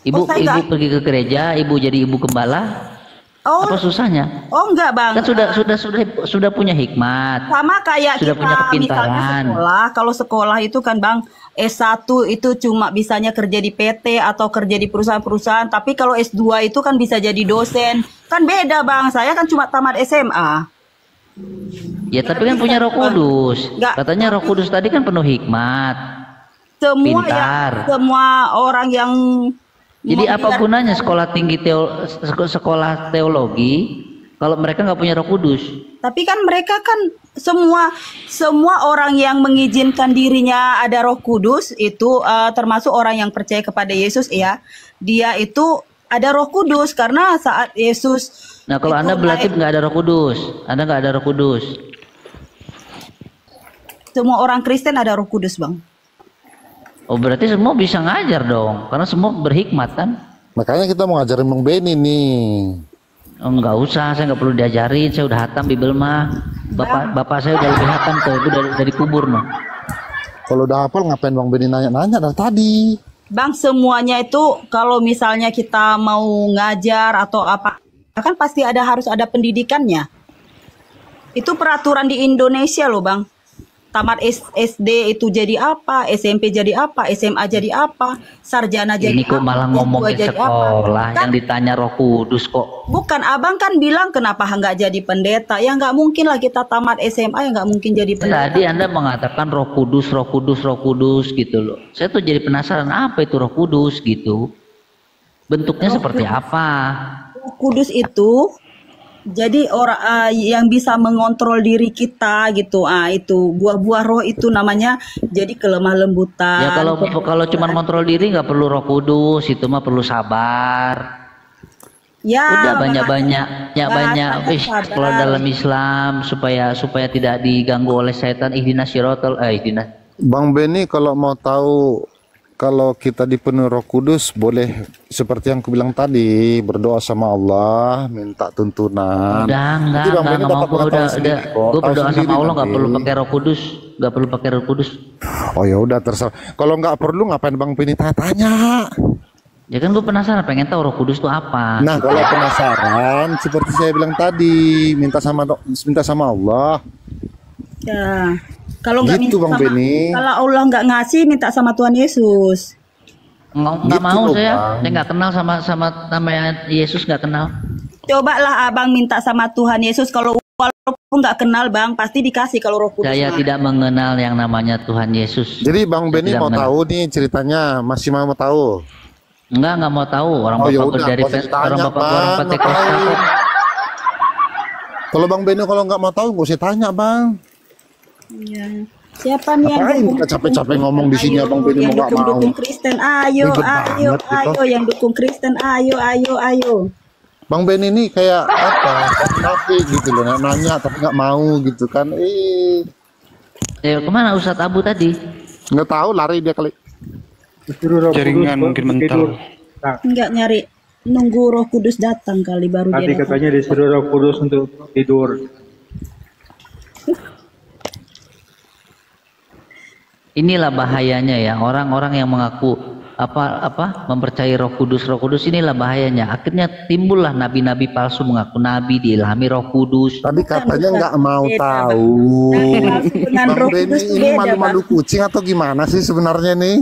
Ibu Oh, saya nggak- pergi ke gereja, Ibu jadi ibu gembala. Oh, Apa susahnya? oh enggak Bang. Kan sudah punya hikmat. Sama kayak Sudah kita punya misalnya kepintaran. sekolah, kalau sekolah itu kan Bang S1 itu cuma bisanya kerja di PT atau kerja di perusahaan-perusahaan, tapi kalau S2 itu kan bisa jadi dosen. Kan beda Bang, saya kan cuma tamat SMA. Ya tapi kan punya Roh Kudus. Nggak. Katanya Roh Kudus tadi kan penuh hikmat. Pintar. Semua orang yang Jadi apa mengajar- gunanya sekolah tinggi sekolah teologi kalau mereka nggak punya Roh Kudus? Tapi kan mereka kan semua orang yang mengizinkan dirinya ada Roh Kudus itu termasuk orang yang percaya kepada Yesus ya. Dia itu ada Roh Kudus karena saat Yesus Nah kalau itu Anda berarti naik- nggak ada Roh Kudus, Anda nggak ada Roh Kudus. semua orang Kristen ada Roh Kudus, Bang. Oh berarti semua bisa ngajar dong, karena semua berhikmat kan? Makanya kita mau ngajarin Bang Benny nih. Oh, nggak usah, saya nggak perlu diajarin, saya udah hatam Bible mah. Bapak saya udah lebih hatam tuh, itu dari kubur mah. Kalau udah hafal ngapain Bang Benny nanya-nanya dari tadi? Bang, semuanya itu kalau misalnya kita mau ngajar atau apa, kan pasti harus ada pendidikannya. Itu peraturan di Indonesia loh, Bang. Tamat SD itu jadi apa, SMP jadi apa, SMA jadi apa, sarjana jadi Ini kok apa, malah S2 ngomongin jadi apa. sekolah, Kan, yang ditanya Roh Kudus kok. bukan, Abang kan bilang kenapa nggak jadi pendeta? Ya nggak mungkin lah kita tamat SMA ya nggak mungkin jadi pendeta. Tadi Anda mengatakan Roh Kudus, Roh Kudus, Roh Kudus gitu loh. Saya tuh jadi penasaran apa itu Roh Kudus gitu. Bentuknya seperti apa? Roh Kudus itu jadi orang yang bisa mengontrol diri kita gitu. Itu buah-buah roh itu namanya jadi kelemah lembutan. Ya kalau cuma kontrol diri nggak perlu Roh Kudus, itu mah perlu sabar. Ya, Udah bahasanya banyak wis sabar. kalau dalam Islam supaya tidak diganggu oleh setan. Ihdinas siratal Bang Beni, kalau mau tahu kalau kita dipenuhi Roh Kudus, boleh seperti yang aku bilang tadi, berdoa sama Allah, minta tuntunan. Enggak Bang Beni mau dapat gua pengetahuan sendiri kok. gue Tahu berdoa sendiri sama Allah nggak nanti. perlu pakai Roh Kudus, nggak perlu pakai Roh Kudus. Oh ya udah terserah. Kalau nggak perlu ngapain Bang Beni tanya? Ya kan gue penasaran pengen tahu Roh Kudus itu apa. Nah kalau penasaran, seperti saya bilang tadi, minta sama Allah. Ya. Kalau nggak Gitu, minta Bang sama, Beni. kalau Allah nggak ngasih, minta sama Tuhan Yesus. Nggak Gitu mau loh, saya Bang. nggak kenal sama namanya Yesus, nggak kenal. Cobalah Abang minta sama Tuhan Yesus. Kalau walaupun nggak kenal, Bang, pasti dikasih kalau Roh Kudus. Saya mah. tidak mengenal yang namanya Tuhan Yesus. Jadi Bang Saya Beni tidak mau mengenal. tahu nih ceritanya, masih mau tahu? Nggak mau tahu. Orang Oh, ya bapak udah, dari nggak usah ditanya, orang bapak gua orang Bang, Pentekosta ngapain? kok. Kalau Bang Beni kalau nggak mau tahu, nggak usah tanya Bang. Iya. Siapa nih yang Ngapain kita capek-capek ngomong di sini, Ayo, Abang Beni yang mau nggak mau? dukung Kristen, ayo, Ribet ayo, banget gitu. ayo, yang dukung Kristen, ayo. Bang Beni ini kayak apa? Nafik gitu loh, nanya tapi nggak mau gitu kan? Kemana Ustadz Abu tadi? Nggak tahu, lari dia kali. Jaringan mungkin mental. Enggak nyari, nunggu Roh Kudus datang kali baru Tadi dia datang. katanya disuruh Roh Kudus untuk tidur. Inilah bahayanya ya, orang-orang yang mengaku mempercayai Roh Kudus inilah bahayanya. Akhirnya timbullah nabi-nabi palsu mengaku nabi, diilhami Roh Kudus. Tadi katanya nggak mau Beda, tahu. Nabi palsu dengan Bang Roh Beni Kudus ini beda, malu-malu Bang. kucing atau gimana sih sebenarnya nih?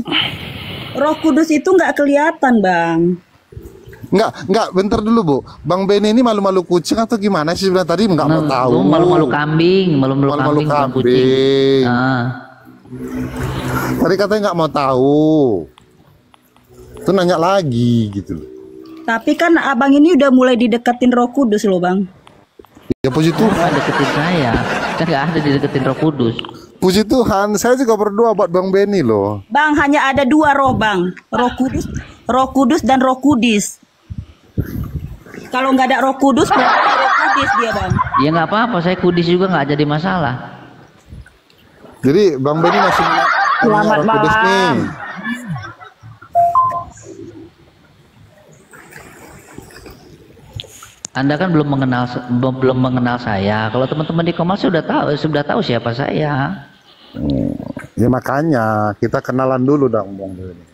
Roh Kudus itu nggak kelihatan, Bang. Nggak, bentar dulu Bu. Bang Beni ini malu-malu kucing atau gimana sih sebenarnya tadi nggak mau tahu? Lu malu-malu kambing, malu-malu Malu-malu kambing, bukan kambing. kucing. Tadi katanya nggak mau tahu. Itu nanya lagi gitu loh. Tapi kan Abang ini udah mulai dideketin Roh Kudus loh, Bang. Ya puji Tuhan. Apa deketin saya? Kan nggak ada dideketin Roh Kudus. Puji Tuhan, saya juga berdoa buat Bang Beni loh. Bang, hanya ada dua roh, Bang. Roh Kudus dan Roh Kudis. Kalau nggak ada Roh Kudus, berarti Roh Kudis dia, Bang. Ya nggak apa-apa, saya kudis juga nggak jadi masalah. Jadi Bang Beni masih Selamat Roh Kudus nih. malam. Anda kan belum mengenal saya. Kalau teman-teman di Kompas sudah tahu siapa saya. Ya makanya kita kenalan dulu dong Bang Beni.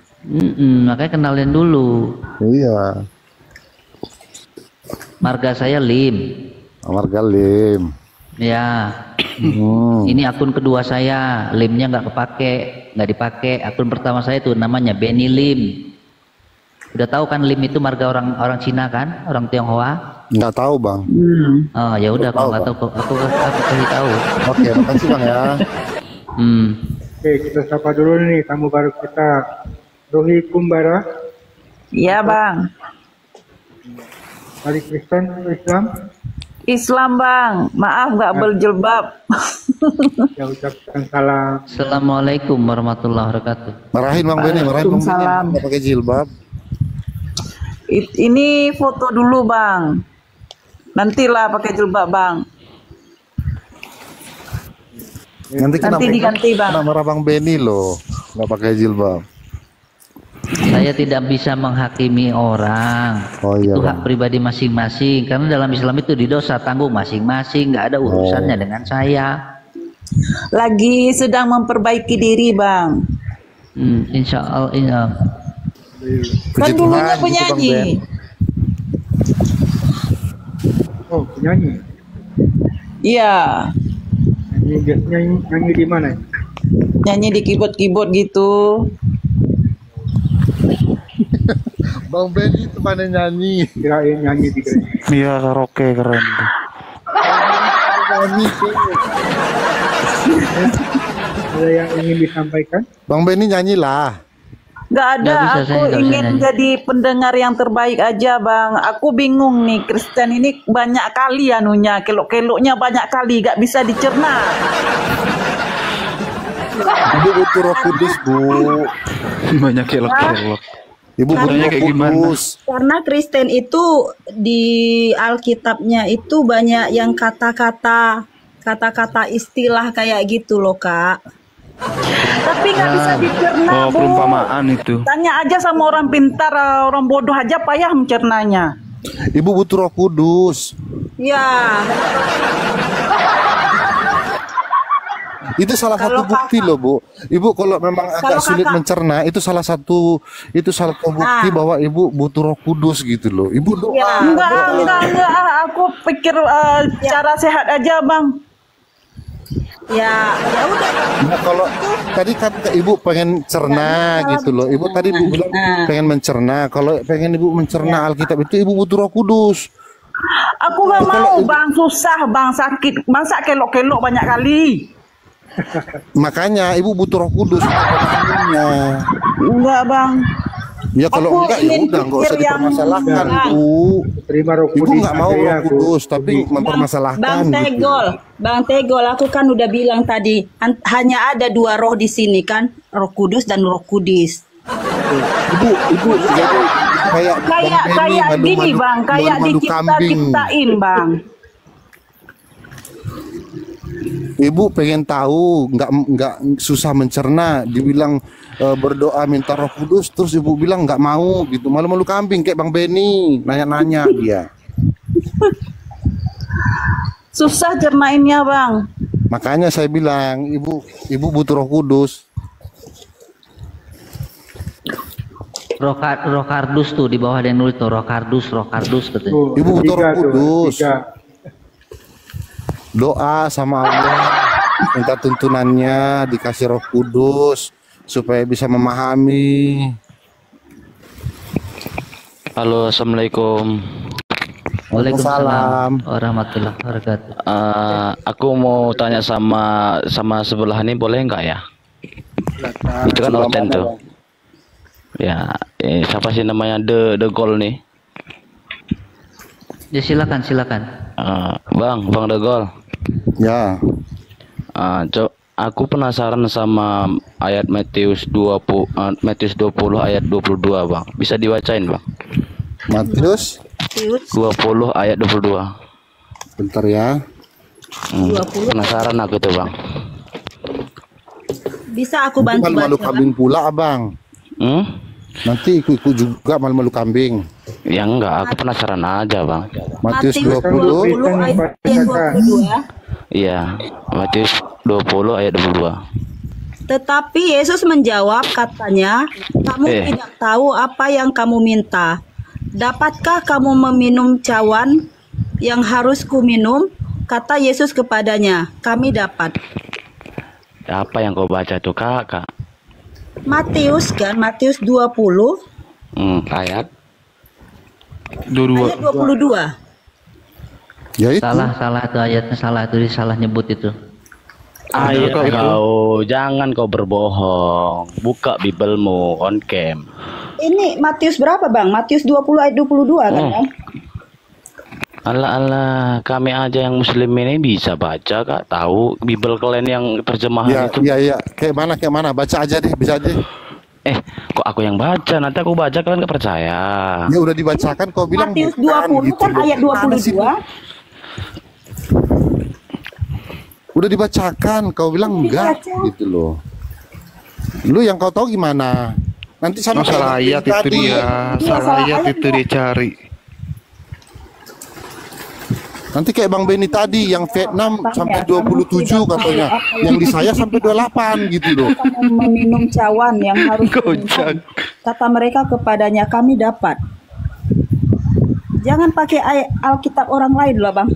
Makanya kenalin dulu. Iya, Marga saya Lim. Marga Lim. Ya. Ini akun kedua saya. Limnya nggak dipakai. Akun pertama saya itu namanya Beni Lim. Udah tahu kan Lim itu marga orang Cina kan, orang Tionghoa. Nggak tahu Bang. Oh ya udah, kalau nggak tahu aku kasih tahu. Oke, makasih Bang ya. Oke, kita sapa dulu nih tamu baru kita. Rohi Kumbara, Iya bang. dari Kristen Islam. Islam bang. Maaf nggak berjilbab. Ya ucapkan salam. Assalamualaikum warahmatullahi wabarakatuh. Marahin Bang Beni, marahin Bang Beni. Waalaikumsalam. Nggak pakai jilbab. Ini foto dulu bang. Nantilah pakai jilbab bang. Nanti diganti, Bang. Kena marah Bang Beni loh, nggak pakai jilbab. Saya tidak bisa menghakimi orang. Oh iya Itu Bang. hak pribadi masing-masing. Karena dalam Islam itu di dosa tanggung masing-masing. Nggak ada urusannya dengan saya. Lagi sedang memperbaiki diri bang. Insya Allah. Kan Puji dulunya Tuhan, gitu, Bang Ben. penyanyi. Oh, penyanyi. Iya, Nyanyi biasanya nyanyi di mana? nyanyi di keyboard-keyboard gitu. Bang Ben itu mana nyanyi? Kirain nyanyi di gereja. Iya, karaoke keren tuh. Nyanyi tuh. Ada yang ingin disampaikan? Bang Ben ini nyanyilah. Nggak ada, Nggak bisa, saya aku nggak bisa ingin nyanyi. jadi pendengar yang terbaik aja, Bang. Aku bingung nih, Kristen ini banyak kali anunya, kelok-keloknya banyak kali, gak bisa dicerna. Ibu butuh Roh Kudus, Bu. Banyak kelok-kelok. Ibu butuh Caranya Roh kayak gimana? Kudus. Karena Kristen itu di Alkitabnya itu banyak yang kata-kata istilah kayak gitu loh, Kak. Tapi nggak bisa dicerna, Oh, Bu. perumpamaan itu. Tanya aja sama orang pintar, orang bodoh aja payah mencernanya. Ibu butuh Roh Kudus. Ya, Itu salah satu Kalau bukti loh, Bu. Ibu kalau memang agak Kalau sulit kakak- mencerna, itu salah satu bukti bahwa Ibu butuh Roh Kudus gitu loh. Ibu doa. ya, Enggak. Aku pikir cara sehat aja, Bang. ya udah. Nah, kalau tadi kan Ibu pengen cerna gitu loh. Ibu tadi Ibu bilang pengen mencerna. Kalau pengen Ibu mencerna Alkitab itu Ibu butuh Roh Kudus. Aku nggak mau, Bang. Susah, Bang. Sakit. Masa kelok-kelok banyak kali? Makanya Ibu butuh Roh Kudus. Enggak, Bang. Ya kalau Aku enggak ya ingin udah nggak usah pikir yang- dipermasalahkan, Bu. Terima Roh Ibu Kudus. nggak mau Saya, Roh Bu. Kudus, tapi mempermasalahkan Bang gitu. Tegol, aku kan udah bilang tadi, hanya ada dua roh di sini kan, Roh Kudus dan Roh Kudus. Ibu jadi kayak Kayak gini, Bang. Kayak diciptain, Bang. Ibu pengen tahu, nggak susah mencerna. Dibilang berdoa minta Roh Kudus, terus Ibu bilang nggak mau gitu, malu-malu kambing kayak Bang Benny nanya-nanya dia. Susah cernainnya, Bang. Makanya saya bilang Ibu butuh Roh Kudus. Roh kardus tuh di bawah ada yang nulis tuh roh kardus katanya. Tuh, Ibu butuh tiga Roh tuh, Kudus. tiga. Doa sama Allah, minta tuntunannya, dikasih Roh Kudus supaya bisa memahami. Halo, assalamualaikum. Waalaikumsalam warahmatullahi wabarakatuh. Aku mau tanya sama sebelah ini boleh nggak ya? Itu kan Oten tuh. Ya, siapa sih namanya The Goal nih? Ya silakan. Bang The Goal. Ya, Aku penasaran sama ayat Matius 20 ayat 22, Bang. Bisa dibacain, Bang? Matius 20 ayat 22. bentar ya. 20. Penasaran aku tuh, Bang. Bisa aku Nanti bantu malu-malu baca? kambing pula, Abang. Nanti ikut juga malu-malu kambing. Ya enggak, aku penasaran aja, Bang. Matius Matius 20 20 ayat 22. Iya, Matius 20 ayat 22. Tetapi Yesus menjawab katanya, kamu tidak tahu apa yang kamu minta. Dapatkah kamu meminum cawan yang harus kuminum? Kata Yesus kepadanya, kami dapat. Apa yang kau baca tuh, Kak? Matius kan, Matius 20 Ayat ayat 22. Ya itu. Salah itu ayatnya, salah nyebut itu. Ayo kau, jangan kau berbohong. Buka Biblemu on cam. Ini Matius berapa, Bang? Matius 20 ayat 22 kan, Bang? Allah, kami aja yang muslim ini bisa baca, Kak. Tahu Bible kalian yang terjemahan itu. Iya. Kayak mana? Baca aja deh, bisa aja. Kok aku yang baca? Nanti aku baca kalian gak percaya. Ya udah dibacakan, kau bilang Matius bukan, 20 gitu kan loh. ayat 22. Udah dibacakan, kau bilang enggak, gitu loh. Lu yang kau tahu gimana? Nanti sama Salah ayat itu tadi. dia. Iya, Salah ayat itu dia cari. Nanti kayak Bang Benny tadi yang Vietnam sampai 27 katanya, yang di saya sampai 28 gitu loh. Kamu meminum cawan yang harus Kocak. Kata mereka kepadanya, kami dapat. Jangan pakai Alkitab orang lain loh Bang.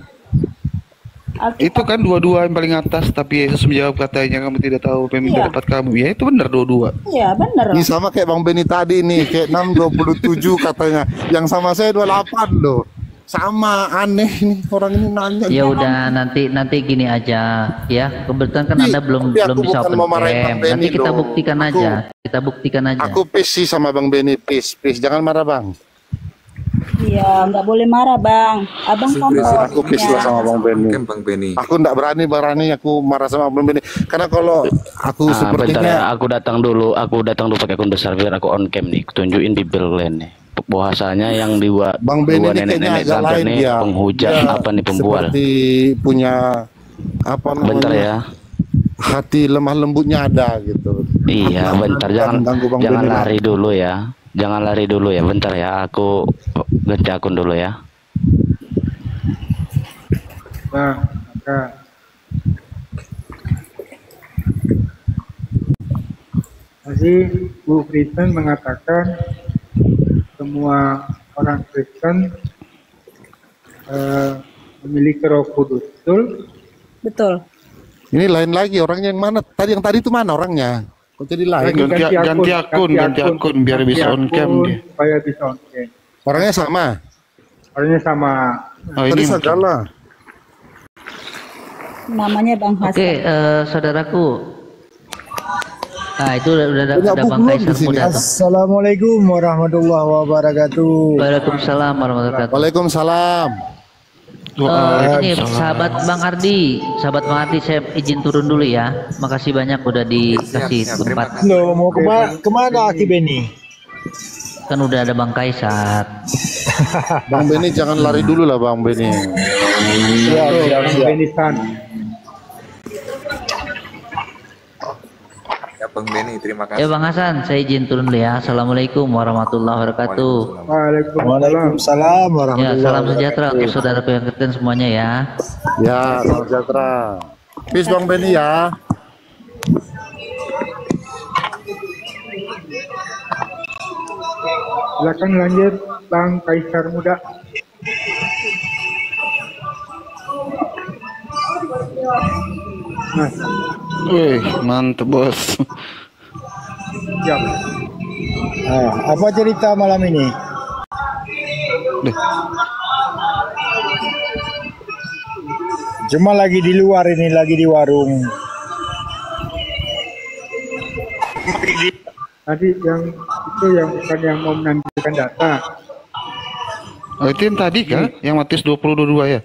Itu kan dua-dua yang paling atas, tapi Yesus menjawab katanya kamu tidak tahu apa yang Iya. dapat kamu. Ya itu benar dua-dua. Iya bener Ini loh. sama kayak Bang Beni tadi nih, kayak 6:27 katanya. Yang sama saya 28 loh. Sama, aneh nih orang ini nanya. Ya udah nanti gini aja ya. Kebetulan kan Tapi- Anda belum tapi aku bisa bukan open mau marahin Bang cam. Benny Nanti kita loh. buktikan Aku- aja. Kita buktikan aja. Aku peace sih sama Bang Beni, peace. Jangan marah Bang. Iya nggak boleh marah Bang. Abang kan Aku peace lah sama Bang Beni. Kan Bang Beni. Aku nggak berani aku marah sama Bang Beni. Karena kalau aku Bentar ya, sepertinya aku datang dulu pakai akun besar biar aku on cam nih, tunjukin di Bible nih. Bahasanya yang Bang Beni dua ini kayaknya nenek-nenek agak belajar lain nih, dia. penghujat Dia apa nih, pembual. Seperti punya apa namanya? Bentar ya. Hati lemah lembutnya ada gitu. Iya, bentar jangan ganggu Bang jangan Beni lah. lari dulu ya. Jangan lari dulu ya. Bentar ya, aku ganti akun dulu ya. Bang, maka tadi Bu Kristen mengatakan semua orang Kristen memiliki Roh Kudus, betul? betul. Ini lain lagi orangnya yang mana? Yang tadi itu mana orangnya? Kok jadi lain? Ganti akun biar bisa on cam dia. Supaya bisa on cam. Orangnya sama. Orangnya sama. Oh, Tadi ini mungkin. segala. Namanya Bang Hasan. Oke, saudaraku. Nah, itu udah Punya ada buku Bang belum Kaisar di sini? muda tuh. Assalamualaikum warahmatullahi wabarakatuh. Waalaikumsalam warahmatullahi wabarakatuh. Waalaikumsalam. Ini sahabat Bang Ardi, saya izin turun dulu ya. Makasih banyak udah dikasih Siap, terima tempat. Loh, mau kemana Aki Beni? Kan udah ada Bang Kaisar. Bang Beni jangan lari dulu lah Bang Beni. Siap. Benisan. Ya Bang Beni, terima Ya kasih. Bang Hasan, saya izin turun dulu ya. Assalamualaikum warahmatullahi wabarakatuh. Waalaikumsalam. Waalaikumsalam Ya, warahmatullahi salam sejahtera untuk saudaraku yang Kristen semuanya ya. Ya, salam sejahtera. Peace Bang Beni ya. Silakan lanjut Bang Kaisar muda. Mas, Wih, mantep bos. siap. Apa cerita malam ini? Duh, Cuma lagi di luar ini, lagi di warung. Tadi yang itu yang bukan yang mau menampilkan data. oh, itu yang tadi kan? Yang Matius 20:22 ya?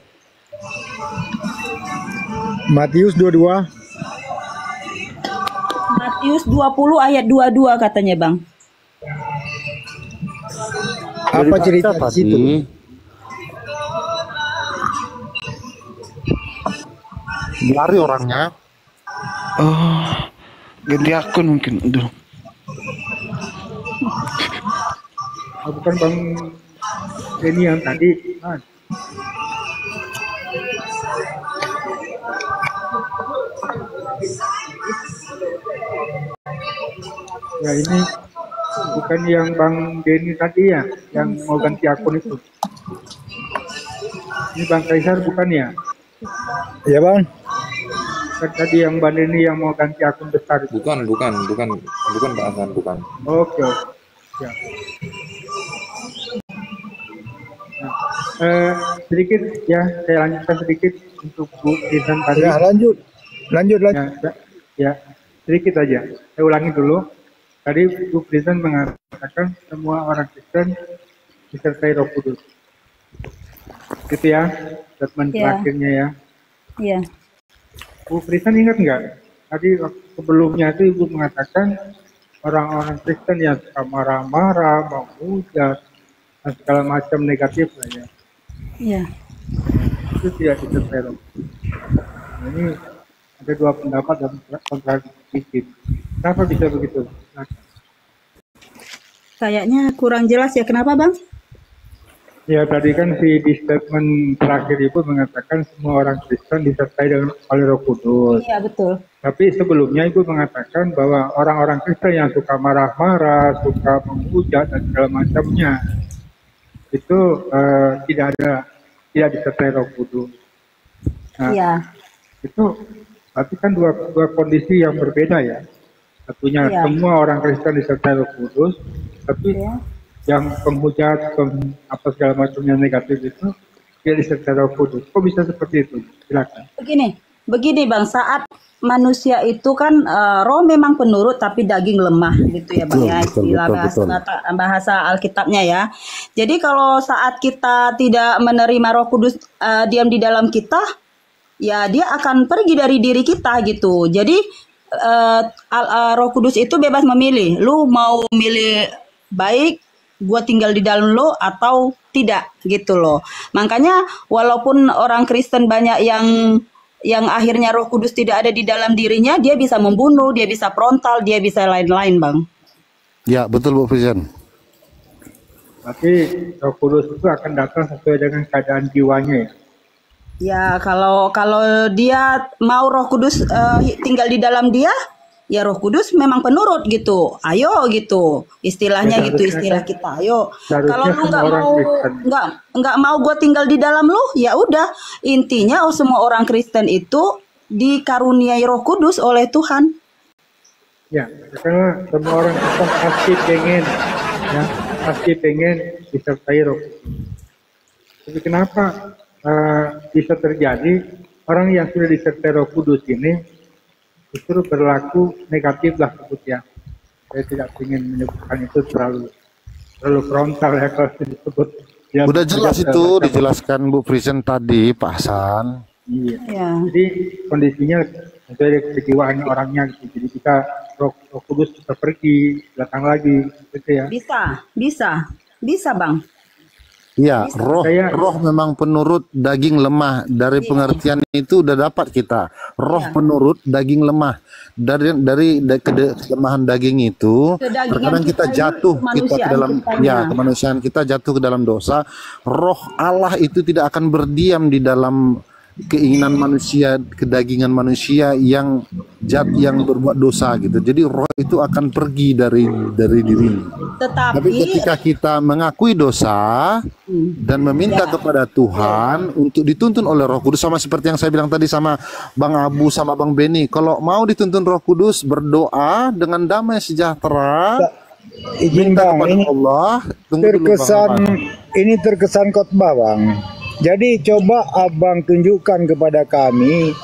Matius 22. Matius 20 ayat 22 katanya Bang. Apa cerita di situ? Lari orangnya. Oh, ganti akun mungkin. Aduh. Bukan Bang Denny yang tadi. Ya ini bukan yang Bang Denny tadi ya, yang mau ganti akun itu. Ini Bang Kaisar bukan ya? Ya Bang. Kan tadi yang Bang Denny yang mau ganti akun besar itu. Bukan Pak Hasan, bukan. Oke. Ya. Nah, sedikit ya, saya lanjutkan sedikit untuk Bu Kristen tadi. Ya, lanjut. Ya, sedikit aja. Saya ulangi dulu. Tadi Bu Kristen mengatakan semua orang Kristen disertai Roh Kudus. Gitu ya, statement Ya. terakhirnya ya. Iya. Bu Kristen ingat nggak? Tadi waktu sebelumnya itu Ibu mengatakan orang-orang Kristen yang suka marah-marah, menghujat, dan segala macam negatif lah ya. Iya. Itu tidak disertai Roh Kudus. Nah, ini ada dua pendapat dan kontradiktif. Kenapa bisa begitu? Nah, Kayaknya kurang jelas ya. Kenapa Bang? Ya tadi kan di statement terakhir itu mengatakan semua orang Kristen disertai oleh Roh Kudus. Iya betul. Tapi sebelumnya Ibu mengatakan bahwa orang-orang Kristen yang suka marah-marah, suka menghujat dan segala macamnya itu tidak disertai Roh Kudus. Nah, Iya. itu berarti kan dua kondisi yang berbeda ya. Satunya Iya. semua orang Kristen disertai Roh Kudus, tapi Iya. yang penghujat, apa segala macam yang negatif itu dia disertai Roh Kudus. Kok bisa seperti itu? Silakan. Begini Bang, saat manusia itu kan roh memang penurut tapi daging lemah gitu ya Bang ya, istilah bahasa Alkitabnya ya. Jadi kalau saat kita tidak menerima Roh Kudus diam di dalam kita, ya dia akan pergi dari diri kita gitu. Jadi Roh Kudus itu bebas memilih. Lu mau milih baik, gua tinggal di dalam lo atau tidak gitu loh. Makanya walaupun orang Kristen banyak yang akhirnya Roh Kudus tidak ada di dalam dirinya, dia bisa membunuh, dia bisa frontal, dia bisa lain-lain, Bang. Ya, betul Bu Presiden. Tapi Roh Kudus itu akan datang sesuai dengan keadaan jiwanya ya. Ya, kalau dia mau Roh Kudus tinggal di dalam dia, ya Roh Kudus memang penurut gitu. Ayo gitu. Istilahnya Ya, gitu, seharusnya istilah kan- kita. Ayo. seharusnya Kalau lu semua nggak orang mau Kristen. nggak mau gue tinggal di dalam lu, ya udah. Intinya semua orang Kristen itu dikaruniai Roh Kudus oleh Tuhan. Ya, karena semua orang Kristen pasti pengen disertai Roh Kudus. Tapi kenapa bisa terjadi orang yang sudah disertai Roh Kudus ini justru berlaku negatif lah sebut ya. Saya tidak ingin menyebutkan itu terlalu frontal ya kalau disebut. Ya, Udah jelas itu dijelaskan Bu Presiden tadi Pak Hasan. Iya. Ya. Jadi kondisinya sesuai dengan kejiwaan orangnya gitu. Jadi kita Roh Kudus bisa pergi, datang lagi gitu ya. Bisa Bang. Iya, roh memang penurut daging lemah. Dari pengertian itu udah dapat kita. Roh penurut daging lemah. Dari kelemahan daging itu, terkadang kita jatuh kita ke dalam kemanusiaan kita jatuh ke dalam dosa. Roh Allah itu tidak akan berdiam di dalam keinginan manusia, kedagingan manusia yang berbuat dosa gitu. Jadi roh itu akan pergi dari diri. Tapi ketika kita mengakui dosa dan meminta kepada Tuhan untuk dituntun oleh Roh Kudus, sama seperti yang saya bilang tadi sama Bang Abu sama Bang Beni, kalau mau dituntun Roh Kudus, berdoa dengan damai sejahtera, Izin minta Bang, kepada ini Allah. Tunggu dulu, Bang. ini terkesan khotbah Bang. Jadi coba Abang tunjukkan kepada kami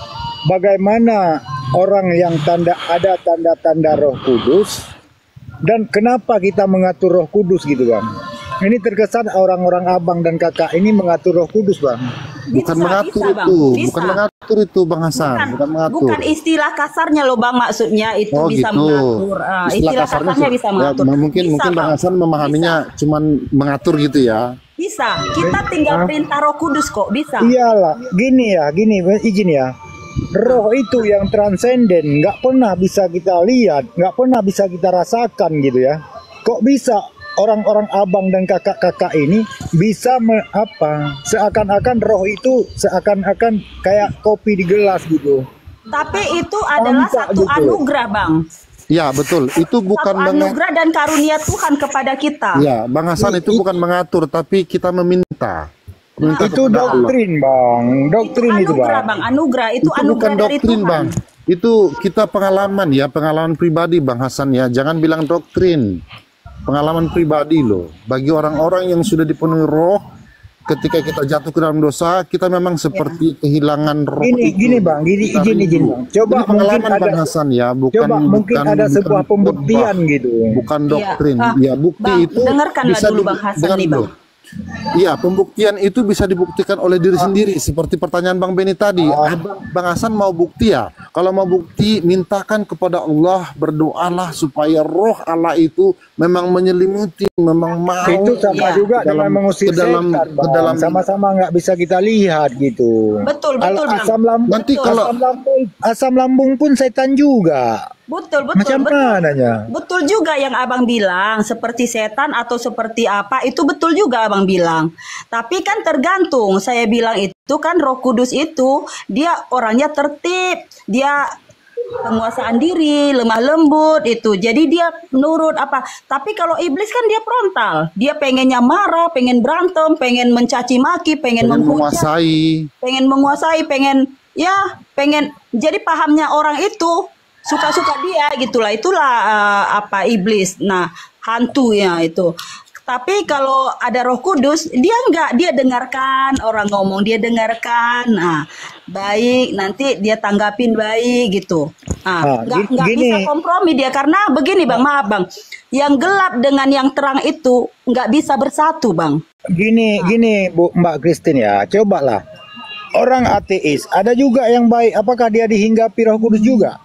bagaimana orang yang ada tanda-tanda Roh Kudus dan kenapa kita mengatur Roh Kudus gitu Bang. Ini terkesan orang-orang Abang dan Kakak ini mengatur Roh Kudus Bang. Bukan mengatur itu Bang Hasan, bukan mengatur. Bukan istilah kasarnya loh Bang, maksudnya itu bisa gitu. mengatur. Istilah kasarnya bisa mengatur. Mungkin Bang Hasan memahaminya cuman mengatur gitu ya. Bisa, kita tinggal perintah Roh Kudus kok, bisa. Iyalah, gini izin ya. Roh itu yang transenden, nggak pernah bisa kita lihat, nggak pernah bisa kita rasakan gitu ya. Kok bisa orang-orang abang dan kakak-kakak ini bisa seakan-akan roh itu seakan-akan kayak kopi di gelas gitu. Tapi itu adalah satu anugerah Bang. Ya betul, itu bukan anugerah dan karunia Tuhan kepada kita. Ya, Bang Hasan itu bukan mengatur, tapi kita meminta. Itu doktrin Bang, doktrin itu Bang. Anugerah itu anugerah bukan dari doktrin Tuhan. Bang. Itu kita pengalaman pribadi Bang Hasan ya. Jangan bilang doktrin, pengalaman pribadi loh. Bagi orang-orang yang sudah dipenuhi roh, ketika kita jatuh ke dalam dosa, kita memang seperti kehilangan roh. Gini Bang, izin Bang. Coba mungkin ada Bang Hasan ya, mungkin ada sebuah pembuktian gitu. Bukan doktrin. Ya, bukti Bang, itu dengarkanlah bisa dulu Bang Hasan nih Bang. Iya, pembuktian itu bisa dibuktikan oleh diri sendiri. Seperti pertanyaan Bang Beni tadi, Bang Hasan mau bukti ya? Kalau mau bukti, mintakan kepada Allah, berdoalah supaya roh Allah itu memang menyelimuti, memang mau. Itu sama juga dengan mengusir setan, Bang. Sama-sama nggak bisa kita lihat gitu. Betul Bang. Asam lambung pun setan juga. Betul, Macam mananya? betul juga yang abang bilang, seperti setan atau seperti apa, itu betul juga abang bilang. Tapi kan tergantung, saya bilang itu kan Roh Kudus itu, dia orangnya tertib, dia penguasaan diri, lemah lembut itu. Jadi dia nurut apa. Tapi kalau iblis kan dia frontal, dia pengennya marah, pengen berantem, pengen mencaci maki, pengen menghujat, menguasai, pengen. Jadi pahamnya orang itu suka-suka dia gitulah, itulah apa iblis. Nah, hantunya itu. Tapi kalau ada Roh Kudus, dia enggak, dia dengarkan orang ngomong, dia dengarkan. Nah, baik, nanti dia tanggapin baik gitu. Enggak bisa kompromi dia, karena begini Bang, maaf Bang. Yang gelap dengan yang terang itu enggak bisa bersatu, Bang. Gini Bu Mbak Christine ya, cobalah. Orang ateis, ada juga yang baik, apakah dia dihinggapi Roh Kudus juga?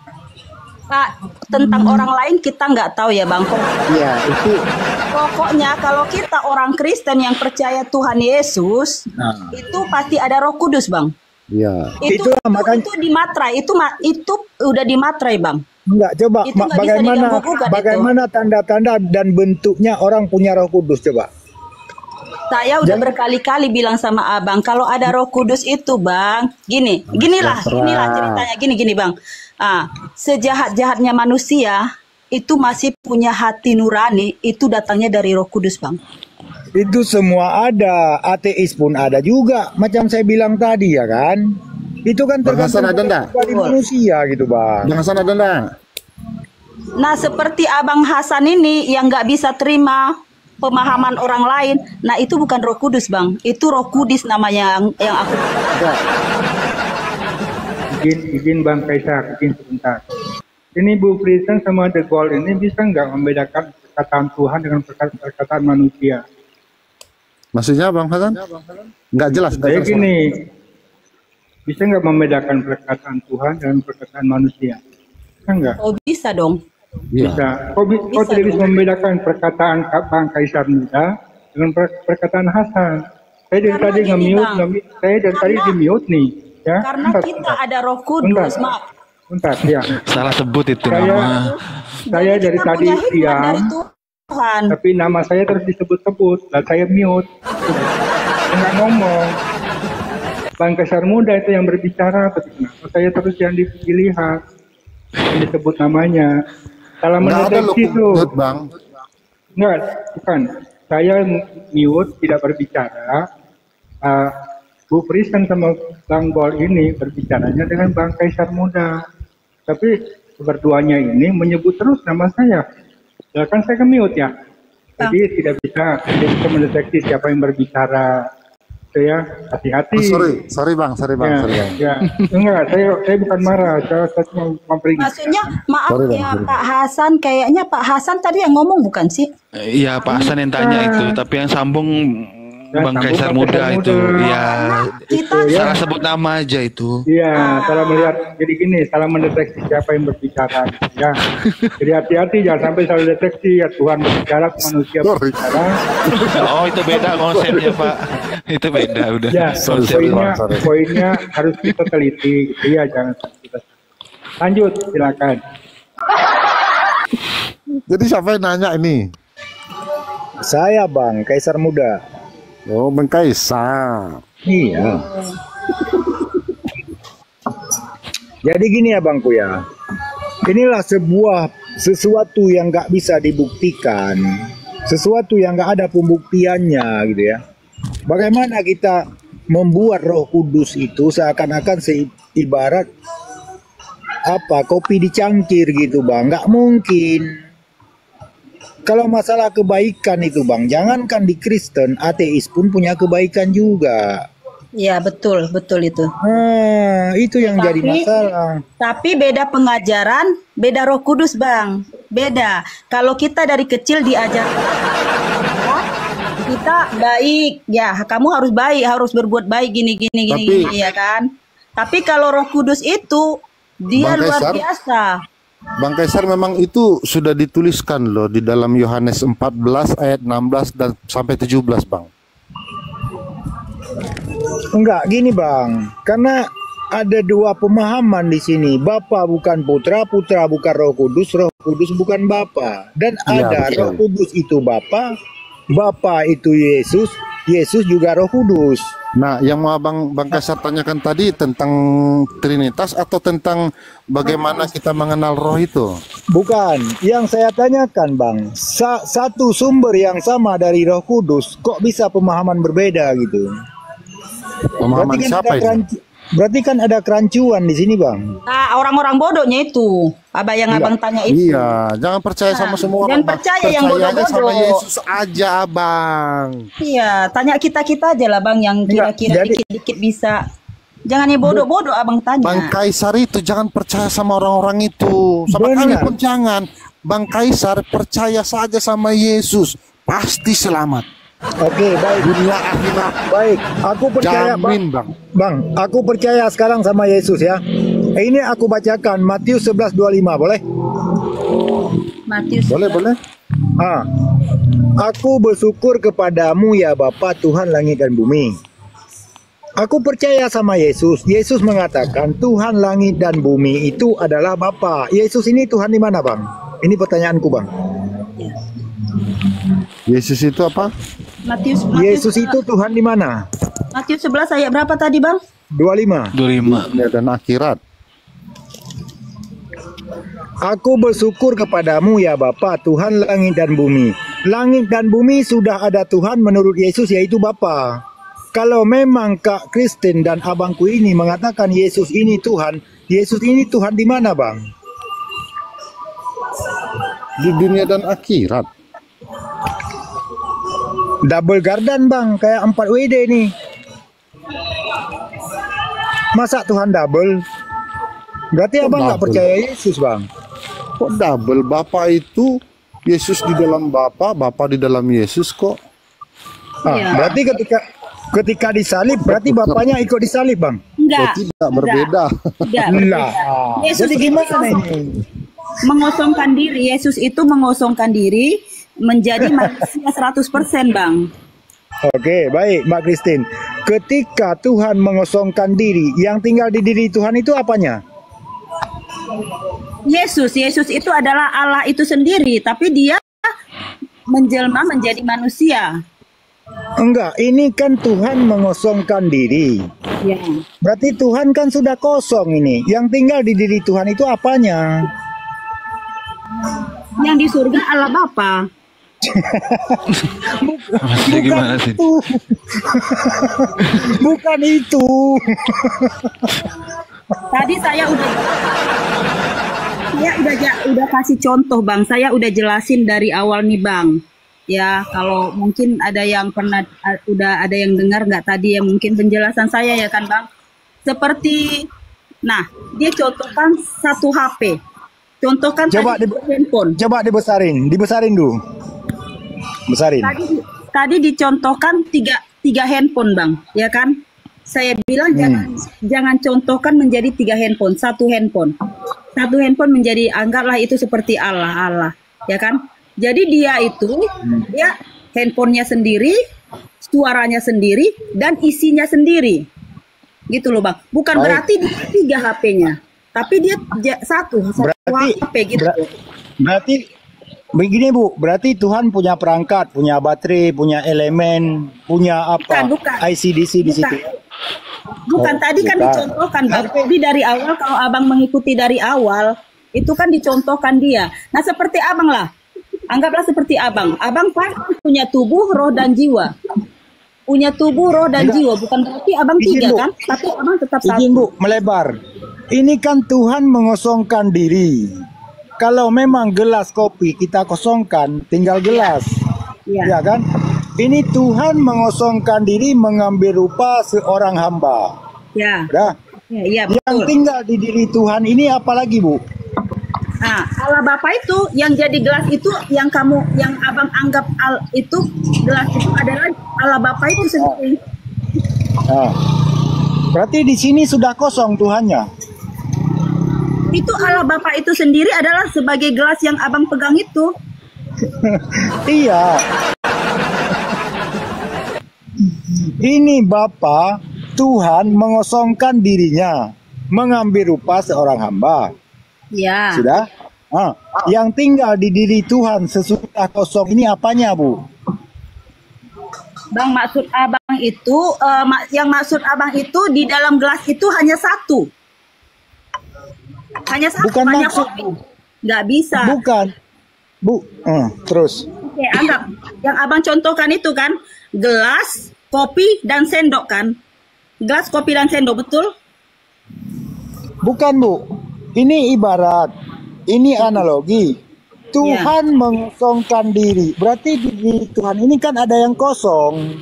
Pak, tentang orang lain kita nggak tahu ya Bang. Iya, itu. Pokoknya kalau kita orang Kristen yang percaya Tuhan Yesus, itu pasti ada Roh Kudus Bang. Iya. Itu dimatrai, itu udah dimatrai Bang. Enggak, coba bagaimana tanda-tanda dan bentuknya orang punya Roh Kudus, coba. Saya udah berkali-kali bilang sama abang, kalau ada Roh Kudus itu Bang, ginilah ceritanya, gini Bang. Sejahat-jahatnya manusia itu masih punya hati nurani, itu datangnya dari Roh Kudus Bang. Itu semua ada, ateis pun ada juga, macam saya bilang tadi ya kan. Itu kan tergantung dari manusia gitu Bang. Bang Hasan ada enggak? Nah seperti Abang Hasan ini yang nggak bisa terima pemahaman orang lain, nah itu bukan Roh Kudus Bang, itu Roh Kudus namanya yang aku. Izin Bang Kaisar, izin sebentar. Ini Bu Kristen sama The Gold ini bisa nggak membedakan perkataan Tuhan dengan perkataan manusia? Maksudnya Bang Hasan? Nggak jelas. Jadi gini, bisa nggak membedakan perkataan Tuhan dengan perkataan manusia? Bisa nggak? Oh bisa dong. Bisa. Kok tidak bisa membedakan perkataan Bang Kaisar Muda dengan perkataan Hasan? Saya dari tadi nge-mute, saya dari tadi di-mute nih. Ya, karena kita ada Roh Kudus, maaf. Bentar, ya. Salah sebut itu nama. Saya dari tadi diam, tapi nama saya terus disebut-sebut, dan saya mute. Enggak ngomong. Bang Kaisar Muda itu yang berbicara, tapi kenapa saya terus yang dilihat, yang disebut namanya. Salah mendeteksi itu. Bang. Enggak, bukan. Saya mute, tidak berbicara. Bu Kristen sama Bang Bol ini berbicaranya dengan Bang Kaisar Muda. Tapi berduanya ini menyebut terus nama saya. Ya kan saya mute ya. Jadi tidak bisa mendeteksi siapa yang berbicara. Saya hati-hati. Sorry bang. Ya, enggak, saya bukan marah. Saya cuma memperingatkan. Maksudnya maaf ya Pak Hasan, kayaknya Pak Hasan tadi yang ngomong bukan sih? Iya Pak Hasan yang tanya itu, tapi yang sambung Bang Kaisar Muda itu, ya salah sebut nama aja itu. Iya, salah melihat. Jadi gini, salah mendeteksi siapa yang berbicara. Ya, jadi hati-hati jangan sampai salah deteksi. Ya Tuhan berbicara, manusia berbicara. Oh itu beda konsepnya Pak. Itu beda udah. Ya, poinnya harus kita teliti. Gitu ya, jangan kita. Lanjut, silakan. Jadi siapa yang nanya ini? Saya Bang Kaisar Muda. Oh, Bang Kaisar. Iya. Jadi gini ya Bangku ya. Inilah sesuatu yang nggak bisa dibuktikan, sesuatu yang nggak ada pembuktiannya gitu ya. Bagaimana kita membuat Roh Kudus itu seakan-akan ibarat kopi dicangkir gitu Bang? Nggak mungkin. Kalau masalah kebaikan itu Bang, jangankan di Kristen, ateis pun punya kebaikan juga. Ya betul itu. Itu yang jadi masalah. Tapi beda pengajaran, beda Roh Kudus Bang. Beda. Kalau kita dari kecil diajar kita baik, ya kamu harus baik, harus berbuat baik gini ya kan. Tapi kalau Roh Kudus itu dia luar biasa. Bang Kaisar, memang itu sudah dituliskan loh di dalam Yohanes 14 ayat 16 dan sampai 17 Bang. Enggak, gini Bang. Karena ada dua pemahaman di sini. Bapa bukan Putra, Putra bukan Roh Kudus bukan Bapa. Dan ada Roh Kudus itu Bapa, Bapa itu Yesus, Yesus juga Roh Kudus. Nah, yang mau Bang Kaisar tanyakan tadi tentang Trinitas atau tentang bagaimana kita mengenal Roh itu? Bukan, yang saya tanyakan Bang, satu sumber yang sama dari Roh Kudus, kok bisa pemahaman berbeda gitu? Pemahaman siapa itu? Berarti kan ada kerancuan di sini Bang. Nah, orang-orang bodohnya itu. Abang tanya itu. Iya, jangan percaya sama semua orang. Jangan percaya yang bodoh-bodoh. Sama Yesus aja, Bang. Iya, tanya kita-kita aja lah Bang yang kira-kira dikit-dikit bisa. Jangan yang bodoh-bodoh Abang tanya. Bang Kaisar itu jangan percaya sama orang-orang itu. Sama kami pun jangan. Bang Kaisar percaya saja sama Yesus, pasti selamat. Oke, baik. Dunia akhirat. Baik, aku percaya Jamin, Bang, aku percaya sekarang sama Yesus ya. Ini aku bacakan Matius 11:25, boleh? Matius. Boleh. Aku bersyukur kepadamu ya Bapa Tuhan langit dan bumi. Aku percaya sama Yesus. Yesus mengatakan Tuhan langit dan bumi itu adalah Bapa. Yesus ini Tuhan di mana, Bang? Ini pertanyaanku, Bang. Yesus itu apa? Matius Yesus itu Tuhan di mana? Matius 11 ayat berapa tadi Bang? 25. Dunia dan akhirat. Aku bersyukur kepadamu ya Bapa Tuhan langit dan bumi. Langit dan bumi sudah ada Tuhan menurut Yesus yaitu Bapa. Kalau memang Kak Kristen dan abangku ini mengatakan Yesus ini Tuhan, Yesus ini Tuhan di mana Bang? Di dunia dan akhirat. Double garden Bang, kayak 4 WD nih. Masa Tuhan double? Berarti abang nggak percaya Yesus Bang? Kok double? Bapa itu Yesus di dalam Bapa, Bapa di dalam Yesus kok. Berarti ketika disalib, berarti Bapaknya ikut disalib Bang? Enggak. Tidak berbeda. Enggak. Yesus Jadi gimana ini? Mengosongkan diri, Yesus itu mengosongkan diri menjadi manusia 100% Bang. Oke, baik Mbak Christine. Ketika Tuhan mengosongkan diri, yang tinggal di diri Tuhan itu apanya? Yesus itu adalah Allah itu sendiri, tapi dia menjelma menjadi manusia. Enggak, ini kan Tuhan mengosongkan diri. Ya. Berarti Tuhan kan sudah kosong ini. Yang tinggal di diri Tuhan itu apanya? Yang di surga Allah Bapa. Gimana sih? Bukan itu. Tadi saya udah kasih contoh Bang. Saya udah jelasin dari awal nih Bang. Ya, kalau mungkin ada yang udah ada yang dengar nggak tadi ya mungkin penjelasan saya ya kan Bang. Seperti, nah dia contohkan satu HP. Contohkan coba handphone. Coba dibesarin dulu. Besarin. Tadi dicontohkan tiga handphone Bang, ya kan? Saya bilang jangan contohkan menjadi 3 handphone, satu handphone menjadi anggaplah itu seperti Allah, ya kan? Jadi dia handphonenya sendiri, suaranya sendiri, dan isinya sendiri, gitu loh Bang. Bukan berarti dia 3 HP-nya, tapi dia satu HP gitu. Berarti begini Bu, berarti Tuhan punya perangkat, punya baterai, punya elemen, punya apa? Bukan. IC/DC di situ. Bukan, tadi kan dicontohkan Bang. Jadi dari awal kalau Abang mengikuti dari awal, itu kan dicontohkan dia. Nah seperti Abang lah, anggaplah seperti Abang. Abang pasti punya tubuh, roh dan jiwa. Punya tubuh, roh dan jiwa. Bukan berarti Abang 3 kan? Tapi Abang tetap satu. Izin Bu, melebar. Ini kan Tuhan mengosongkan diri. Kalau memang gelas kopi kita kosongkan, tinggal gelas, ya kan? Ini Tuhan mengosongkan diri, mengambil rupa seorang hamba. Ya. Ya, yang tinggal di diri Tuhan ini apa lagi Bu? Nah, Allah Bapa itu yang jadi gelas itu, yang Abang anggap itu gelas itu adalah Allah Bapa itu sendiri. Nah, berarti di sini sudah kosong Tuhannya. Itu Allah Bapa itu sendiri adalah sebagai gelas yang Abang pegang itu. Iya. Ini Bapa Tuhan mengosongkan dirinya, mengambil rupa seorang hamba. Ya. Sudah? Yang tinggal di diri Tuhan sesudah kosong ini apanya, Bu? Bang, maksud abang itu, yang maksud abang itu di dalam gelas itu hanya satu. Hanya satu, Bukan hanya maksud, kopi. Bu. Nggak bisa. Bukan. Bu, terus. Oke, anggap. Yang abang contohkan itu kan, gelas, kopi, dan sendok kan? Gelas, kopi, dan sendok, betul? Bukan, Bu. Ini ibarat. Ini analogi. Tuhan mengosongkan diri. Berarti di diri Tuhan ini kan ada yang kosong.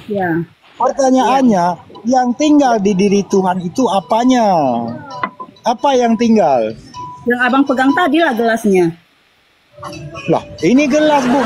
Ya. Pertanyaannya, yang tinggal di diri Tuhan itu apanya? Apa yang tinggal? Yang abang pegang tadi lah gelasnya. Lah, ini gelas, Bu.